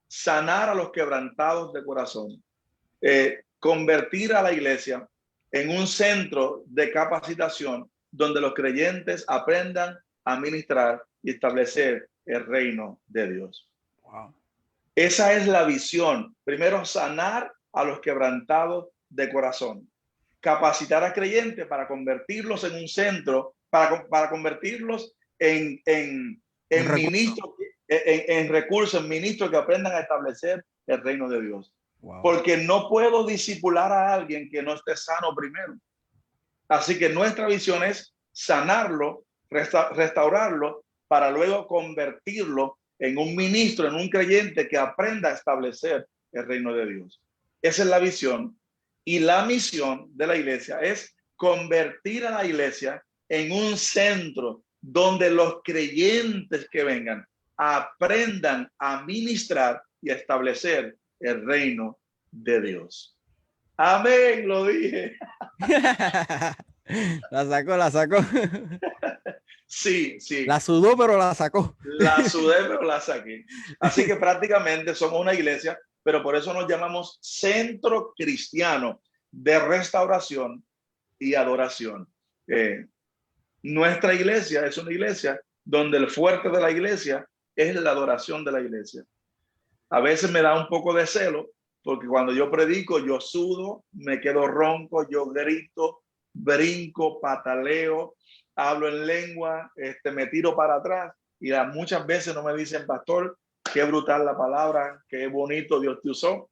sanar a los quebrantados de corazón, convertir a la iglesia en un centro de capacitación donde los creyentes aprendan a ministrar y establecer el reino de Dios. Wow. Esa es la visión. Primero, sanar a los quebrantados de corazón, capacitar a creyentes para convertirlos en un centro, para convertirlos en ministros, en recursos, en ministros que aprendan a establecer el reino de Dios. Wow. Porque no puedo discipular a alguien que no esté sano primero. Así que nuestra visión es sanarlo, restaurarlo, para luego convertirlo en un ministro, en un creyente que aprenda a establecer el reino de Dios. Esa es la visión. Y la misión de la iglesia es convertir a la iglesia en un centro donde los creyentes que vengan aprendan a ministrar y a establecer el reino de Dios. Amén, lo dije. La sacó. Sí, sí. La sudó, pero la sacó. La sudé, pero la saqué. Así que prácticamente somos una iglesia, pero por eso nos llamamos Centro Cristiano de Restauración y Adoración. Nuestra iglesia es una iglesia donde el fuerte de la iglesia es la adoración de la iglesia. A veces me da un poco de celo, porque cuando yo predico, yo sudo, me quedo ronco, yo grito, brinco, pataleo, hablo en lengua, me tiro para atrás, y muchas veces no me dicen, pastor, qué brutal la palabra, qué bonito Dios te usó.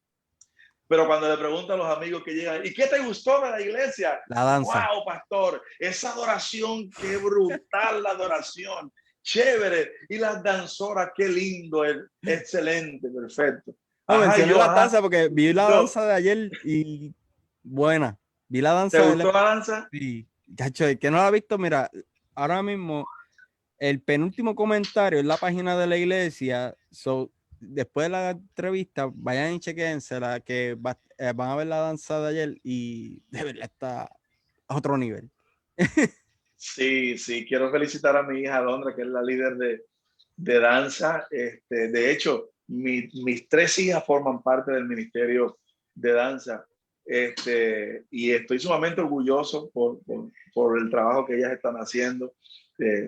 Pero cuando le pregunto a los amigos que llegan, ¿y qué te gustó de la iglesia? La danza. Wow, pastor, esa adoración, qué brutal la adoración, chévere. Y las danzoras, qué lindo, excelente, perfecto. No, Ajá, y mencioné yo, la ajá, danza porque vi la yo, danza de ayer y buena. Vi la ¿te danza gustó la danza? Sí, chacho, el que no la ha visto, mira, ahora mismo el penúltimo comentario en la página de la iglesia. Después de la entrevista, vayan y chequéensela, que van a ver la danza de ayer y de verdad está a otro nivel. Sí, sí, quiero felicitar a mi hija Alondra, que es la líder de danza. De hecho, mis tres hijas forman parte del ministerio de danza. Y estoy sumamente orgulloso por el trabajo que ellas están haciendo.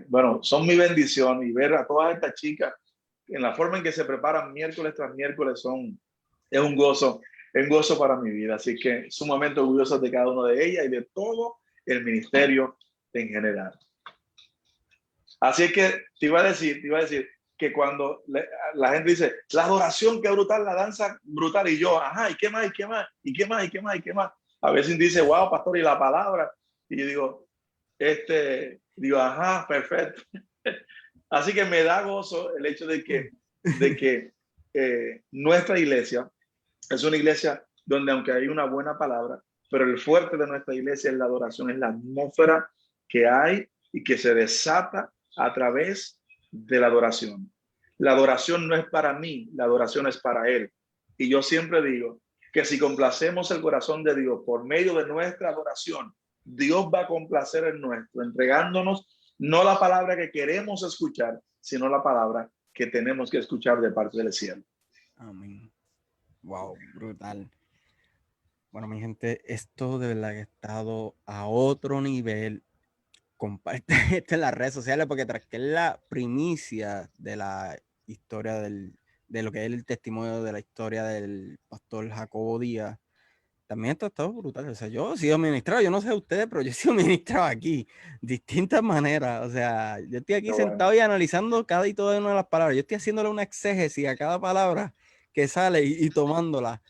Bueno, son mi bendición, y ver a todas estas chicas en la forma en que se preparan miércoles tras miércoles es un gozo para mi vida. Así que sumamente orgulloso de cada una de ellas y de todo el ministerio en general. Así que te iba a decir que cuando la gente dice, la adoración, qué brutal, la danza, brutal, y yo, ajá, ¿y qué más, y qué más, y qué más, y qué más, y qué más? A veces dice, wow, pastor, y la palabra, y yo digo, ajá, perfecto. Así que me da gozo el hecho de que nuestra iglesia es una iglesia donde, aunque hay una buena palabra, pero el fuerte de nuestra iglesia es la adoración, es la atmósfera que hay y que se desata a través de la adoración. La adoración no es para mí, la adoración es para Él. Y yo siempre digo que si complacemos el corazón de Dios por medio de nuestra adoración, Dios va a complacer el nuestro, entregándonos no la palabra que queremos escuchar, sino la palabra que tenemos que escuchar de parte del cielo. Amén. Wow, brutal. Bueno, mi gente, esto de verdad que ha estado a otro nivel. Comparte esto en las redes sociales, porque tras que es la primicia de la historia de lo que es el testimonio de la historia del pastor Jacobo Díaz, también esto ha estado brutal. O sea, yo he sido ministrado, yo no sé ustedes, pero yo he sido ministrado aquí, distintas maneras. O sea, yo estoy aquí Qué sentado bueno. y analizando cada y toda una de las palabras. Yo estoy haciéndole una exégesis a cada palabra que sale y tomándola.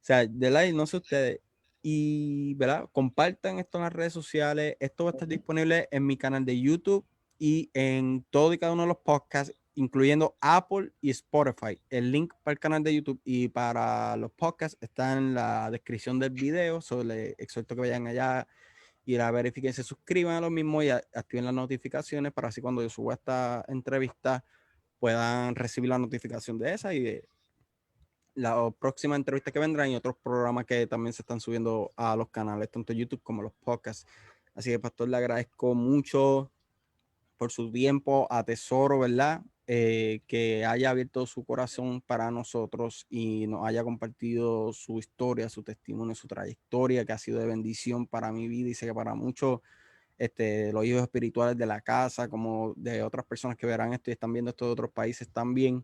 O sea, de la no sé ustedes. Y, ¿verdad? Compartan esto en las redes sociales. Esto va a estar disponible en mi canal de YouTube y en todo y cada uno de los podcasts, incluyendo Apple y Spotify. El link para el canal de YouTube y para los podcasts está en la descripción del video. Les exhorto que vayan allá y la verifiquen, se suscriban a lo mismo y activen las notificaciones para así cuando yo suba esta entrevista puedan recibir la notificación de esa y de la próxima entrevista que vendrán y otros programas que también se están subiendo a los canales, tanto YouTube como los podcasts. Así que, pastor, le agradezco mucho por su tiempo, atesoro, ¿verdad? Que haya abierto su corazón para nosotros y nos haya compartido su historia, su testimonio, su trayectoria, que ha sido de bendición para mi vida y sé que para muchos los hijos espirituales de la casa, como de otras personas que verán esto y están viendo esto de otros países también.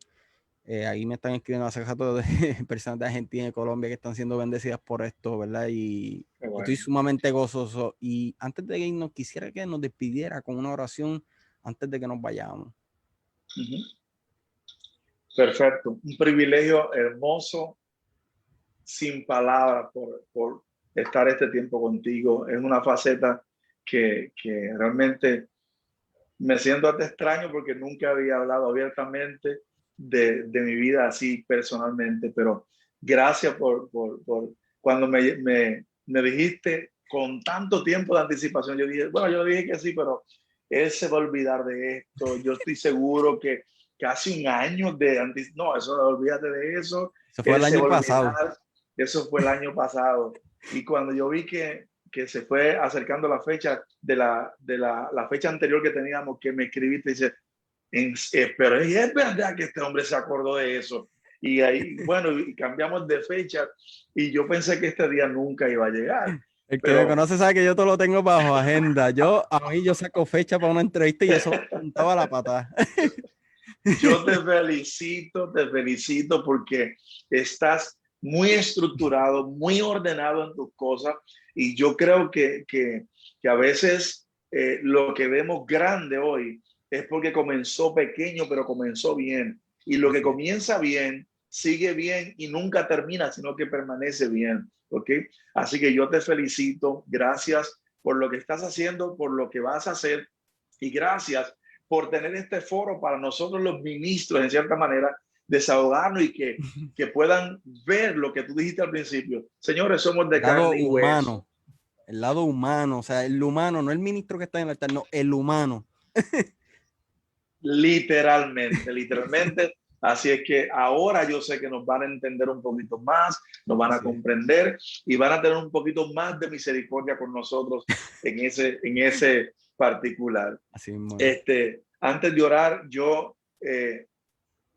Ahí me están escribiendo hace rato de personas de Argentina y Colombia que están siendo bendecidas por esto, ¿verdad? Y Qué bueno. estoy sumamente gozoso. Y antes de irnos, quisiera que nos despidiera con una oración antes de que nos vayamos. Perfecto. Un privilegio hermoso, sin palabras, por estar este tiempo contigo. Es una faceta que realmente me siento hasta extraño porque nunca había hablado abiertamente de mi vida así personalmente, pero gracias por cuando me dijiste con tanto tiempo de anticipación. Yo dije, bueno, yo le dije que sí, pero él se va a olvidar de esto. Yo estoy seguro que casi un año de anticipación, no, eso, olvídate de eso, Eso fue él el se año va a pasado. olvidar. Eso fue el año pasado. Y cuando yo vi que se fue acercando la fecha la fecha anterior que teníamos, que me escribiste y dice, pero es verdad que este hombre se acordó de eso. Y ahí, bueno, y cambiamos de fecha y yo pensé que este día nunca iba a llegar. El que me Pero conoce sabe que yo todo lo tengo bajo agenda. A mí yo saco fecha para una entrevista y eso juntaba la patada. yo te felicito porque estás muy estructurado, muy ordenado en tus cosas y yo creo que a veces lo que vemos grande hoy es porque comenzó pequeño, pero comenzó bien. Y lo que Así es. comienza bien, sigue bien y nunca termina, sino que permanece bien. ¿Ok? Así que yo te felicito. Gracias por lo que estás haciendo, por lo que vas a hacer y gracias por tener este foro para nosotros los ministros, en cierta manera, desahogarnos y que puedan ver lo que tú dijiste al principio. Señores, somos El de lado carne y hueso. humano, el lado humano, o sea, el humano, no el ministro que está en el altar, no, el humano. Literalmente, literalmente. Así es que ahora yo sé que nos van a entender un poquito más, nos van a Así es. comprender y van a tener un poquito más de misericordia con nosotros en ese particular. Así mismo. Antes de orar,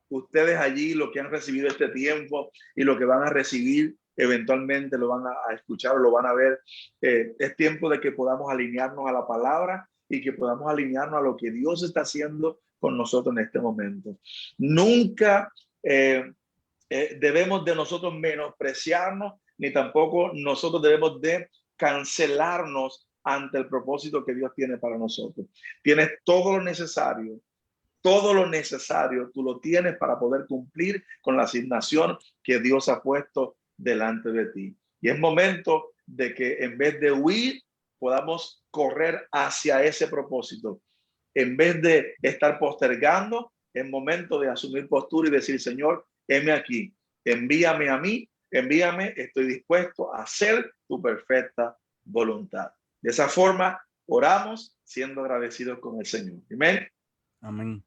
ustedes allí, lo que han recibido este tiempo y lo que van a recibir eventualmente, lo van a escuchar o lo van a ver. Es tiempo de que podamos alinearnos a la palabra y que podamos alinearnos a lo que Dios está haciendo con nosotros en este momento. Nunca debemos de nosotros menospreciarnos, ni tampoco nosotros debemos de cancelarnos ante el propósito que Dios tiene para nosotros. Tienes todo lo necesario tú lo tienes para poder cumplir con la asignación que Dios ha puesto delante de ti. Y es momento de que en vez de huir, podamos correr hacia ese propósito. En vez de estar postergando, es momento de asumir postura y decir, Señor, heme aquí, envíame a mí, envíame, estoy dispuesto a hacer tu perfecta voluntad. De esa forma, oramos siendo agradecidos con el Señor. Amén. Amén.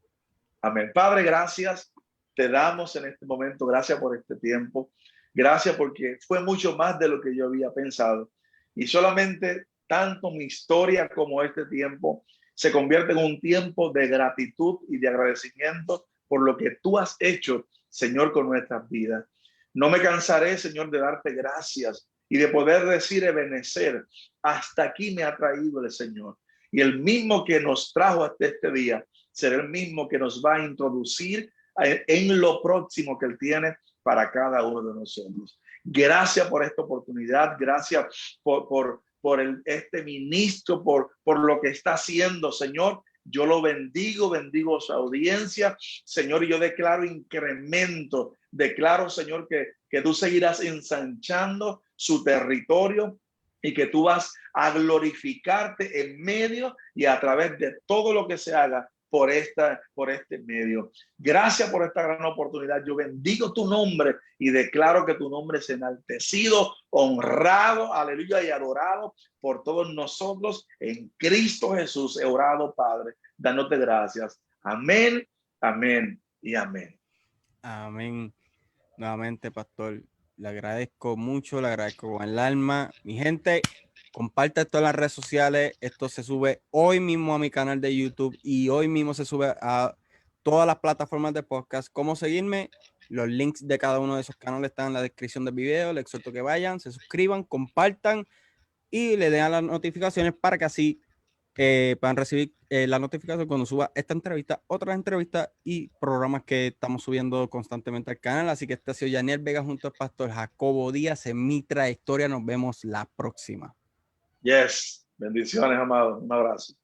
Amén. Padre, gracias. Te damos en este momento. Gracias por este tiempo. Gracias porque fue mucho más de lo que yo había pensado. Y solamente tanto mi historia como este tiempo se convierte en un tiempo de gratitud y de agradecimiento por lo que tú has hecho, Señor, con nuestras vidas. No me cansaré, Señor, de darte gracias y de poder decir, Ebenezer, hasta aquí me ha traído el Señor. Y el mismo que nos trajo hasta este día será el mismo que nos va a introducir en lo próximo que Él tiene para cada uno de nosotros. Gracias por esta oportunidad, gracias por este ministro, por lo que está haciendo, Señor. Yo lo bendigo su audiencia, Señor, y yo declaro incremento, declaro, Señor, que tú seguirás ensanchando su territorio y que tú vas a glorificarte en medio y a través de todo lo que se haga por este medio. Gracias por esta gran oportunidad. Yo bendigo tu nombre y declaro que tu nombre es enaltecido, honrado, aleluya, y adorado por todos nosotros. En Cristo Jesús he orado, Padre, dándote gracias. Amén, amén y amén. Amén. Nuevamente, pastor, le agradezco mucho, le agradezco con el alma. Mi gente, comparte esto en las redes sociales. Esto se sube hoy mismo a mi canal de YouTube y hoy mismo se sube a todas las plataformas de podcast. ¿Cómo seguirme? Los links de cada uno de esos canales están en la descripción del video. Les exhorto que vayan, se suscriban, compartan y le den a las notificaciones para que así puedan recibir la notificación cuando suba esta entrevista, otras entrevistas y programas que estamos subiendo constantemente al canal. Así que este ha sido Yaniel Vega junto al pastor Jacobo Díaz en Mi Trayectoria. Nos vemos la próxima. Yes, bendiciones, amado. Un abrazo.